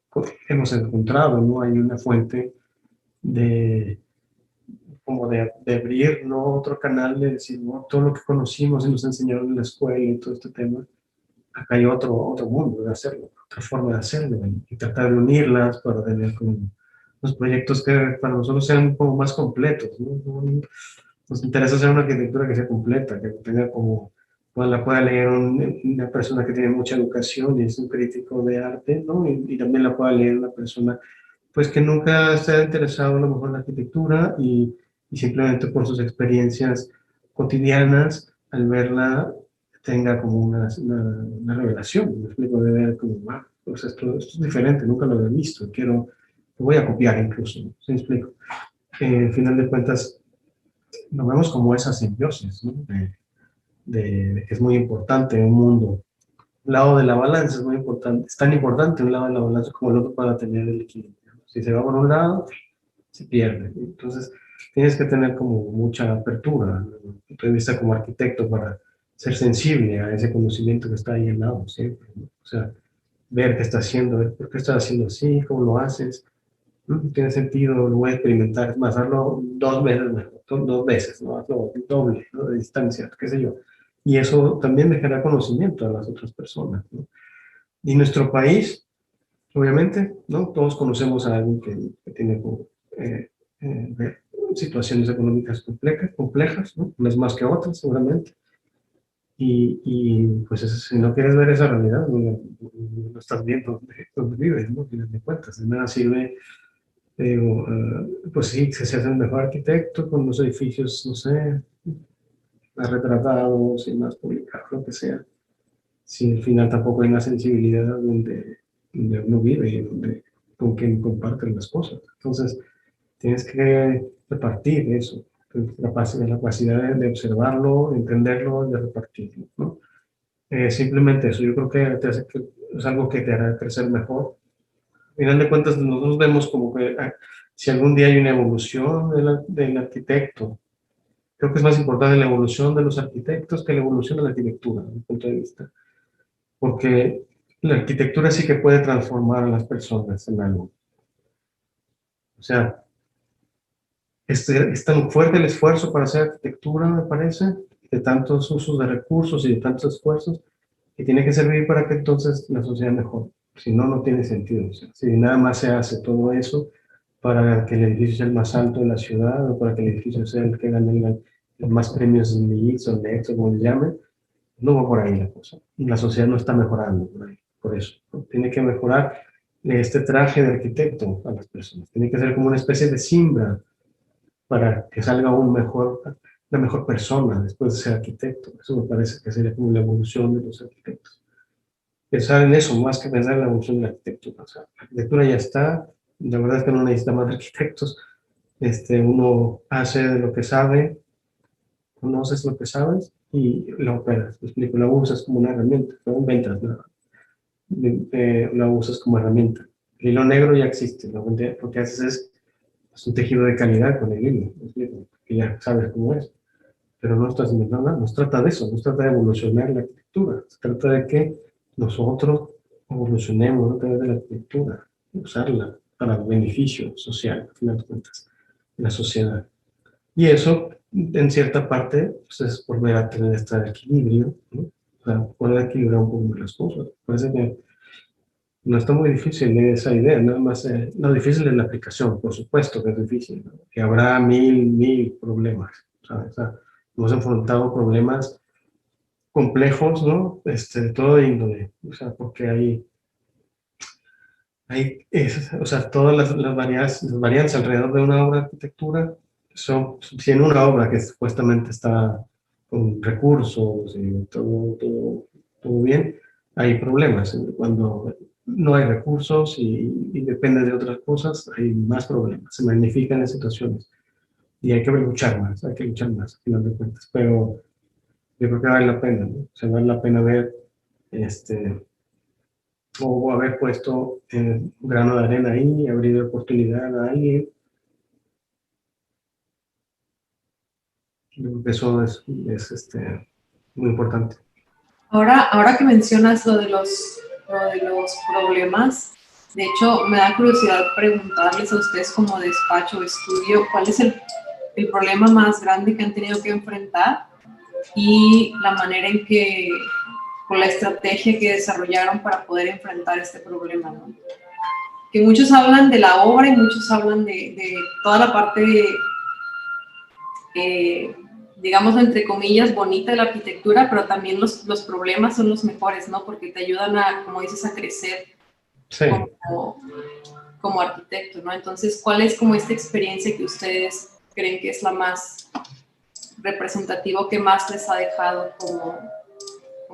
S2: hemos encontrado, ¿no? Hay una fuente de como de abrir, ¿no? Otro canal de decir, ¿no? Todo lo que conocimos y nos enseñaron en la escuela y todo este tema, acá hay otro mundo de hacerlo, otra forma de hacerlo y tratar de unirlas para tener como los proyectos que para nosotros sean como más completos, ¿no? Nos interesa hacer una arquitectura que sea completa, que tenga como, pues la pueda leer una persona que tiene mucha educación y es un crítico de arte, ¿no? Y también la pueda leer una persona pues que nunca se ha interesado a lo mejor en la arquitectura y simplemente por sus experiencias cotidianas, al verla, tenga como una revelación, me explico, de ver como, wow, pues esto es diferente, nunca lo había visto, lo voy a copiar incluso, ¿no? ¿Sí me explico? Al final de cuentas, lo vemos como esa simbiosis, ¿no? De que es muy importante en un mundo. Un lado de la balanza es muy importante, es tan importante un lado de la balanza como el otro para tener el equilibrio. Si se va por un lado, se pierde. Entonces, tienes que tener como mucha apertura, ¿no? Desde el punto de vista como arquitecto, para ser sensible a ese conocimiento que está ahí al lado siempre, ¿no? O sea, ver qué está haciendo, ver por qué estás haciendo así, cómo lo haces, ¿no? Tiene sentido, lo voy a experimentar, es más, hazlo 2 veces mejor, 2 veces, ¿no? Hazlo doble, ¿no? De distancia, qué sé yo. Y eso también dejará conocimiento a las otras personas, ¿no? Y nuestro país, obviamente, ¿no? Todos conocemos a alguien que tiene eh, eh, situaciones económicas complejas, ¿no? Unas más que otras, seguramente. Pues si no quieres ver esa realidad, no estás viendo dónde vives, ¿no? Tienes de cuentas. De nada sirve, pues sí, que se hace un mejor arquitecto con los edificios, no sé, más retratados y más publicados, lo que sea. si al final tampoco hay una sensibilidad donde uno vive y donde, con quien comparten las cosas. Entonces, tienes que repartir eso, la capacidad de observarlo, entenderlo, de repartirlo, ¿no? Simplemente eso, yo creo que es algo que te hará crecer mejor. Al final de cuentas, nosotros vemos como que si algún día hay una evolución del arquitecto, creo que es más importante la evolución de los arquitectos que la evolución de la arquitectura, desde mi punto de vista. Porque la arquitectura sí que puede transformar a las personas en algo. O sea, es tan fuerte el esfuerzo para hacer arquitectura, me parece, de tantos usos de recursos y de tantos esfuerzos, que tiene que servir para que entonces la sociedad mejore. Si no, no tiene sentido. O sea, si nada más se hace todo eso para que el edificio sea el más alto de la ciudad o para que el edificio sea el que gane los más premios en MIX o NEX o como le llamen, no va por ahí la cosa. La sociedad no está mejorando por ahí, por eso, ¿no? Tiene que mejorar este traje de arquitecto a las personas. Tiene que ser como una especie de siembra para que salga una mejor persona después de ser arquitecto. Eso me parece que sería como la evolución de los arquitectos. Pensar en eso más que pensar en la evolución de la arquitectura. O sea, la arquitectura ya está, la verdad es que no necesita más arquitectos. Uno hace de lo que sabe, conoces lo que sabes y lo operas. Me explico, la usas como una herramienta, no inventas nada. La usas como herramienta. El hilo negro ya existe, lo que haces es un tejido de calidad con el hilo, ¿me explico? Que ya sabes cómo es. Pero no estás inventando nada, no se trata de eso, no se trata de evolucionar la arquitectura, se trata de que nosotros evolucionemos a través de la arquitectura, usarla para beneficio social, al final de cuentas, de la sociedad. Y eso, en cierta parte, pues es volver a tener este equilibrio, ¿no? O sea, poder equilibrar un poco las cosas. Parece que no está muy difícil esa idea, nada más, no difícil en la aplicación, por supuesto que es difícil, ¿no? Que habrá mil problemas, ¿sabes? O sea, hemos enfrentado problemas complejos, ¿no? De todo índole, o sea, porque o sea, todas las variantes alrededor de una obra de arquitectura son, si en una obra que supuestamente está con recursos y todo bien, hay problemas. Cuando no hay recursos y depende de otras cosas, hay más problemas, se magnifican las situaciones y hay que luchar más, hay que luchar más, al final de cuentas. Pero yo creo que vale la pena, ¿no? O sea, vale la pena ver o haber puesto un grano de arena ahí, abrir oportunidad a alguien. Yo creo que eso es muy importante.
S3: Ahora que mencionas lo de los problemas, de hecho me da curiosidad preguntarles a ustedes como despacho o estudio, ¿cuál es el problema más grande que han tenido que enfrentar y la manera en que, con la estrategia que desarrollaron para poder enfrentar este problema, ¿no? Que muchos hablan de la obra y muchos hablan de toda la parte digamos, entre comillas, bonita de la arquitectura, pero también los problemas son los mejores, ¿no? Porque te ayudan a, como dices, a crecer
S2: Sí.
S3: como arquitecto, ¿no? Entonces, ¿cuál es como esta experiencia que ustedes creen que es la más representativa, que más les ha dejado como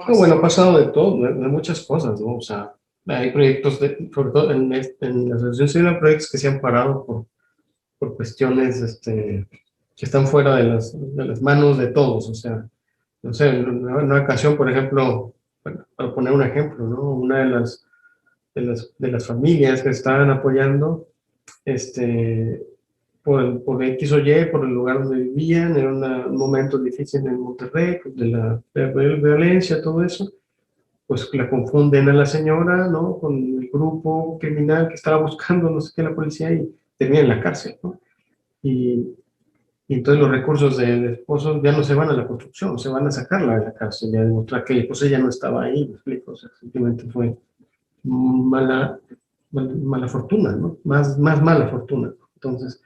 S2: Bueno, ha pasado de todo, de muchas cosas, ¿no? O sea, hay proyectos, sobre todo en la asociación civil, hay proyectos que se han parado por cuestiones que están fuera de las manos de todos. O sea, no sé, en una ocasión, por ejemplo, bueno, para poner un ejemplo, ¿no? Una de las familias que estaban apoyando, por X o Y, por el lugar donde vivían, era un momento difícil en Monterrey, pues, de violencia, todo eso, pues la confunden a la señora, ¿no? Con el grupo criminal que estaba buscando, no sé qué, la policía, y termina en la cárcel, ¿no? Y entonces los recursos del esposo ya no se van a la construcción, se van a sacarla de la cárcel y a demostrar que pues ella no estaba ahí, me explico, o sea, simplemente fue mala fortuna, ¿no? Más mala fortuna. Entonces,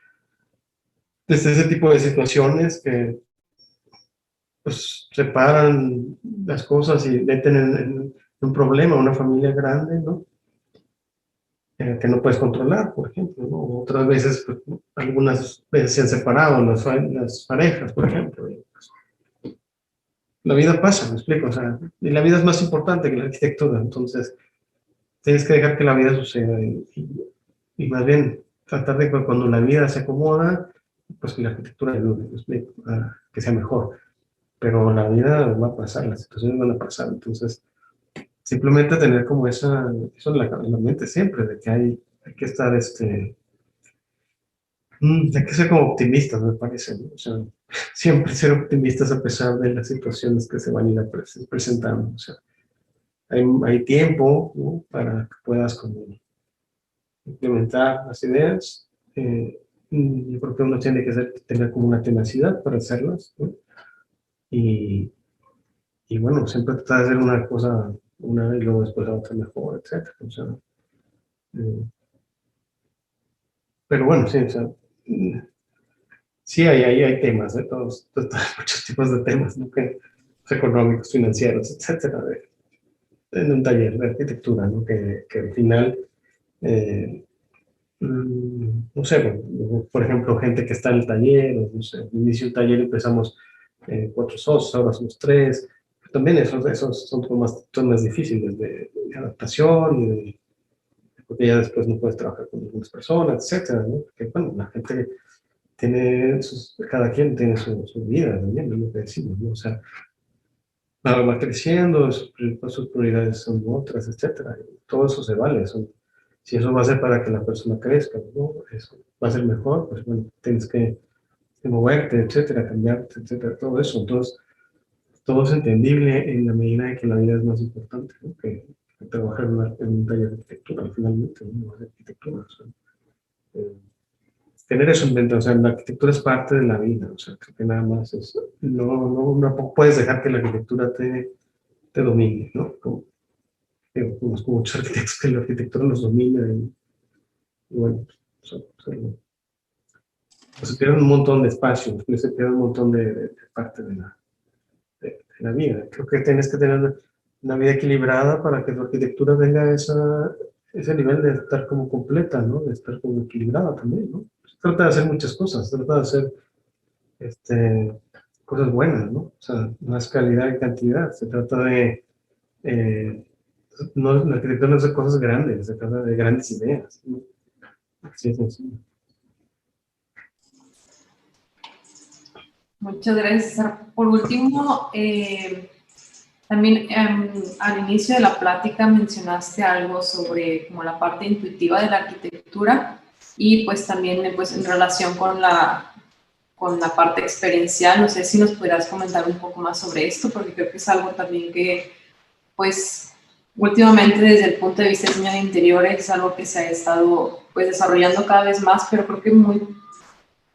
S2: desde ese tipo de situaciones que pues separan las cosas y meten en un problema, una familia grande, ¿no? Que no puedes controlar, por ejemplo, ¿no? Otras veces, pues, algunas veces se han separado las parejas, por ejemplo. la vida pasa, me explico, o sea, y la vida es más importante que la arquitectura, entonces tienes que dejar que la vida suceda y más bien tratar de que cuando la vida se acomoda, pues que la arquitectura ayude, me explico, a que sea mejor. Pero la vida va a pasar, las situaciones van a pasar, entonces simplemente tener como eso en la mente siempre, de que hay que estar, hay que ser como optimistas, me parece, ¿no? O sea, siempre ser optimistas a pesar de las situaciones que se van a ir presentando, o sea, hay tiempo, ¿no? Para que puedas como implementar las ideas. Yo creo que uno tiene que tener como una tenacidad para hacerlas, ¿no? Y, y bueno, siempre tratar de hacer una cosa una y luego después la otra mejor, etcétera. O sea, eh, pero bueno, sí, o sea, sí hay temas, de muchos tipos de temas, ¿no? Económicos, financieros, etcétera, en un taller de arquitectura, ¿no? Que al final, eh, no sé, por ejemplo, gente que está en el taller, o no sé, inicio el taller empezamos 4 socios, ahora somos 3. También esos son más difíciles de adaptación, porque ya después no puedes trabajar con algunas personas, etcétera, ¿no? Porque, bueno, la gente cada quien tiene su vida también, es lo que decimos, ¿no? O sea, va creciendo, sus prioridades son otras, etcétera. Y todo eso se vale. Si eso va a ser para que la persona crezca, ¿no? Eso va a ser mejor, pues bueno, tienes que moverte, etcétera, cambiarte, etcétera, todo eso. Entonces, todo es entendible en la medida en que la vida es más importante, ¿no? Que trabajar en un taller de arquitectura, finalmente, ¿no? De arquitectura, o sea, eh, tener eso en mente, o sea, la arquitectura es parte de la vida, o sea, creo que nada más es, no puedes dejar que la arquitectura te domine, ¿no? Conozco muchos arquitectos que la arquitectura los domina y bueno, se pierde un montón de espacio, se pierde un montón de parte de la vida. Creo que tienes que tener una vida equilibrada para que tu arquitectura tenga ese nivel de estar como completa, ¿no? De estar como equilibrada también, ¿no? Se trata de hacer muchas cosas, se trata de hacer este, cosas buenas, ¿no? O sea, más calidad y cantidad. Se trata de, eh, no, la arquitectura no es de cosas grandes, se trata de grandes ideas, ¿no? Así es sencillo.
S3: Muchas gracias, César. Por último, también al inicio de la plática mencionaste algo sobre como la parte intuitiva de la arquitectura y pues también pues, en relación con la parte experiencial. No sé si nos pudieras comentar un poco más sobre esto, porque creo que es algo también que pues últimamente desde el punto de vista de diseño de interiores es algo que se ha estado pues desarrollando cada vez más, pero creo que muy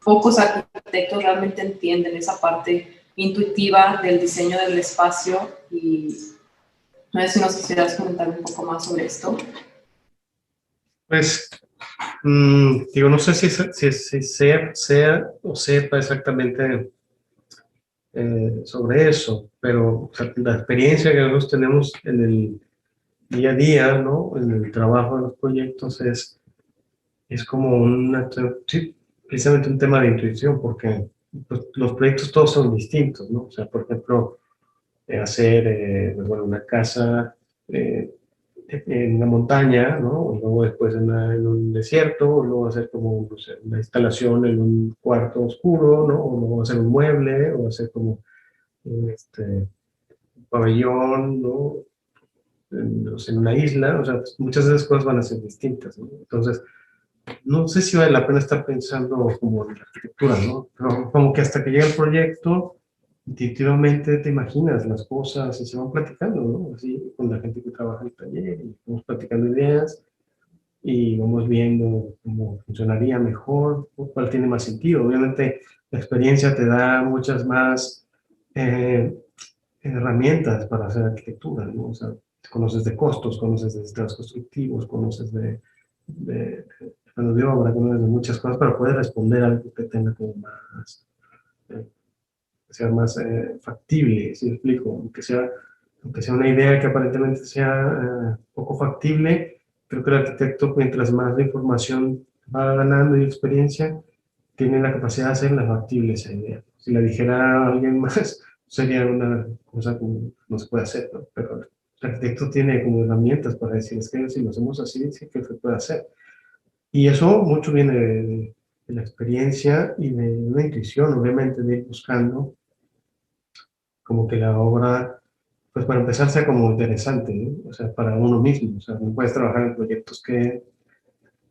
S3: pocos arquitectos realmente entienden esa parte intuitiva del diseño del espacio y no sé si nos quisieras comentar un poco más sobre esto.
S2: Pues, digo, no sé si sea o sepa exactamente sobre eso, pero o sea, la experiencia que nosotros tenemos en el día a día, ¿no? En el trabajo de los proyectos es como sí, precisamente un tema de intuición, porque pues, los proyectos todos son distintos, ¿no? O sea, por ejemplo, hacer pues, bueno, una casa en una montaña, ¿no? O luego después en un desierto, o luego hacer como no sé, una instalación en un cuarto oscuro, ¿no? O luego hacer un mueble, o hacer como un pabellón, ¿no? En una isla, o sea, muchas de esas cosas van a ser distintas, ¿no? Entonces, no sé si vale la pena estar pensando como en la arquitectura, ¿no? Pero como que hasta que llega el proyecto, intuitivamente te imaginas las cosas y se van platicando, ¿no? Así con la gente que trabaja en el taller y vamos platicando ideas y vamos viendo cómo funcionaría mejor, cuál tiene más sentido. Obviamente la experiencia te da muchas más eh, herramientas para hacer arquitectura, ¿no? O sea, conoces de costos, conoces de sistemas constructivos, conoces de mano de obra, conoces de muchas cosas para poder responder a algo que tenga como más, que sea más factible, si me explico, aunque sea una idea que aparentemente sea poco factible, creo que el arquitecto, mientras más de información va ganando y experiencia, tiene la capacidad de hacerla factible esa idea. Si la dijera alguien más, sería una cosa como no se puede hacer, ¿no? Pero el arquitecto tiene como herramientas para decir, es que si lo hacemos así, sí que se puede hacer. Y eso mucho viene de la experiencia y de una intuición, obviamente, de ir buscando como que la obra, pues para empezar, sea como interesante, ¿no? O sea, para uno mismo. O sea, no puedes trabajar en proyectos que,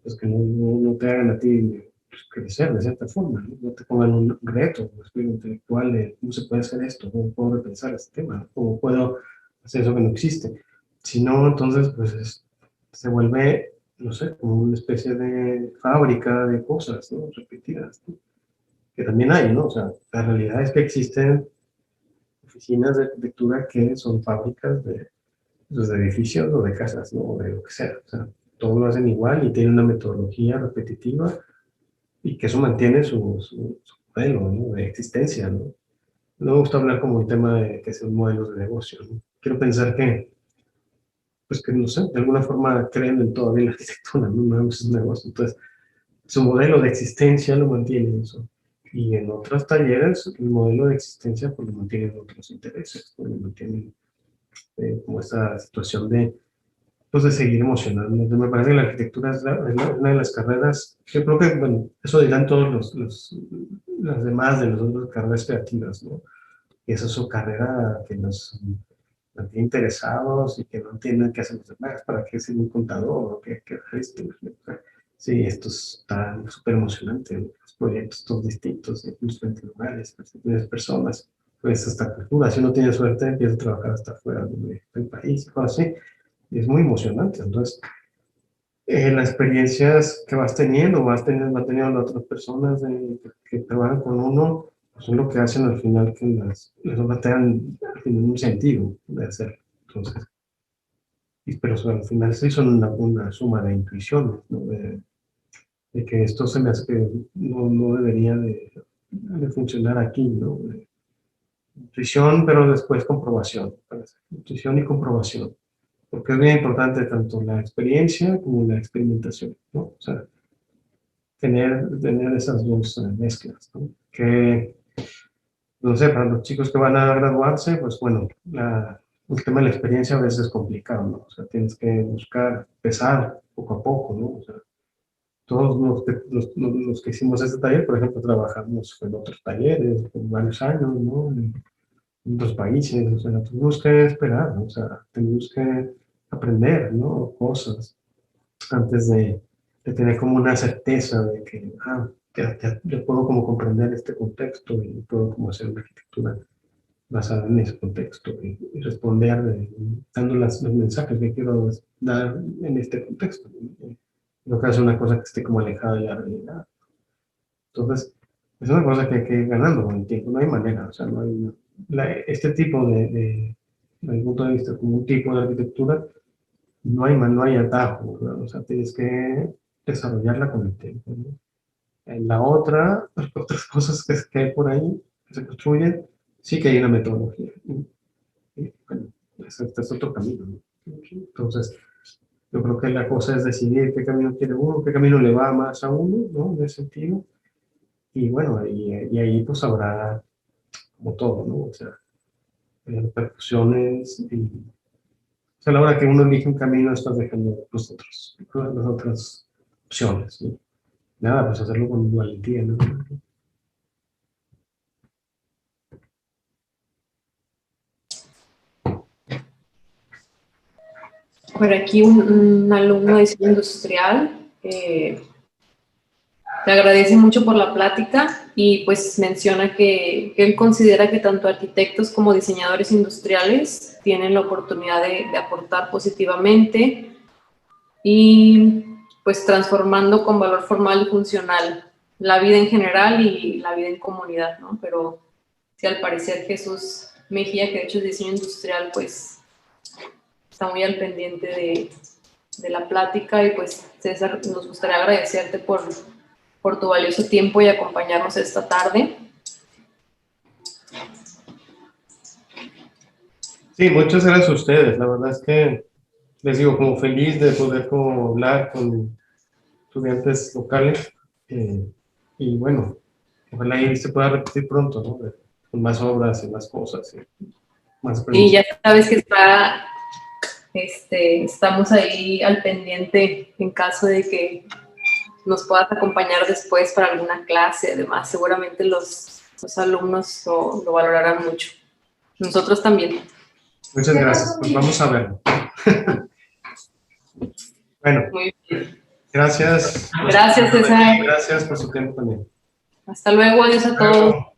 S2: pues, que no te hagan a ti pues, crecer de cierta forma, ¿no? No te pongan un reto, un espíritu intelectual de cómo se puede hacer esto, cómo puedo repensar este tema, cómo puedo hacer eso que no existe. Si no, entonces, pues se vuelve, no sé, como una especie de fábrica de cosas, ¿no? Repetidas, ¿no? Que también hay, ¿no? O sea, la realidad es que existen oficinas de arquitectura que son fábricas de, pues, de edificios o de casas, ¿no? O de lo que sea. O sea, todo lo hacen igual y tienen una metodología repetitiva y que eso mantiene su modelo, ¿no? De existencia, ¿no? No me gusta hablar como el tema de que son modelos de negocio, ¿no? Quiero pensar que, pues que no sé, de alguna forma creen en todavía la arquitectura, ¿no? No es un negocio. Entonces, su modelo de existencia lo mantiene eso. Y en otros talleres, el modelo de existencia pues lo mantienen otros intereses, pues, lo mantienen como esta situación de, pues, de seguir emocionando. Me parece que la arquitectura es una de las carreras, yo creo que, bueno, eso dirán todos las demás de las otras carreras creativas, ¿no? Y esa es su carrera que nos mantiene interesados y que no entienden qué hacen los demás, para qué ser un contador o qué esto. Sí, esto está súper emocionante, ¿no? Los proyectos todos distintos, diferentes lugares, diferentes personas, pues hasta cultura. Si uno tiene suerte, empieza a trabajar hasta fuera del país, cosas así, y es muy emocionante. Entonces, las experiencias que vas teniendo las otras personas que trabajan con uno, pues son lo que hacen al final que las obras tengan al final un sentido de hacer. Entonces, pero al final sí son una suma de intuiciones, ¿no? De que esto se me hace que no debería de funcionar aquí, ¿no? Intuición, pero después comprobación, parece. Intuición y comprobación, porque es bien importante tanto la experiencia como la experimentación, ¿no? O sea, tener esas dos mezclas, ¿no? Que, no sé, para los chicos que van a graduarse, pues bueno, el tema de la experiencia a veces es complicado, ¿no? O sea, tienes que buscar, empezar poco a poco, ¿no? O sea, todos los que hicimos este taller, por ejemplo, trabajamos en otros talleres por varios años, ¿no? En otros países, o sea, tenemos que esperar, ¿no? O sea, tenemos que aprender, ¿no? Cosas antes de tener como una certeza de que, ya puedo como comprender este contexto y puedo como hacer una arquitectura basada en ese contexto y responder dando los mensajes que quiero dar en este contexto. No que hacer una cosa que esté como alejada de la realidad. Entonces, es una cosa que hay que ir ganando con el tiempo, no hay manera, o sea, no hay, este tipo desde mi punto de vista, como un tipo de arquitectura, no hay atajo, ¿verdad? O sea, tienes que desarrollarla con el tiempo, ¿no? En la otra, las otras cosas que hay por ahí, que se construyen, sí que hay una metodología, ¿no? Y, bueno, este es otro camino, ¿no? Entonces, yo creo que la cosa es decidir qué camino quiere uno, qué camino le va más a uno, ¿no? En ese sentido. Y bueno, y ahí pues habrá como todo, ¿no? O sea, repercusiones y, o sea, a la hora que uno elige un camino, estás dejando las otras opciones, ¿no? Nada, pues hacerlo con valentía, ¿no?
S3: Por aquí un alumno de diseño industrial te agradece mucho por la plática y pues menciona que él considera que tanto arquitectos como diseñadores industriales tienen la oportunidad de aportar positivamente y pues transformando con valor formal y funcional la vida en general y la vida en comunidad, ¿no? Pero sí, al parecer Jesús Mejía, que de hecho es diseño industrial, pues está muy al pendiente de la plática y pues César, nos gustaría agradecerte por tu valioso tiempo y acompañarnos esta tarde.
S2: Sí, muchas gracias a ustedes. La verdad es que les digo, como feliz de poder como hablar con estudiantes locales. Y bueno, ojalá y se pueda repetir pronto, ¿no? más obras y más cosas. Más
S3: Y ya sabes que estamos ahí al pendiente en caso de que nos puedas acompañar después para alguna clase. Además, seguramente los alumnos lo valorarán mucho. Nosotros también.
S2: Muchas gracias. Pues vamos a verlo. Bueno,
S3: Muy bien.
S2: gracias.
S3: Gracias, César.
S2: Gracias por su tiempo también.
S3: Hasta luego. Adiós a todos.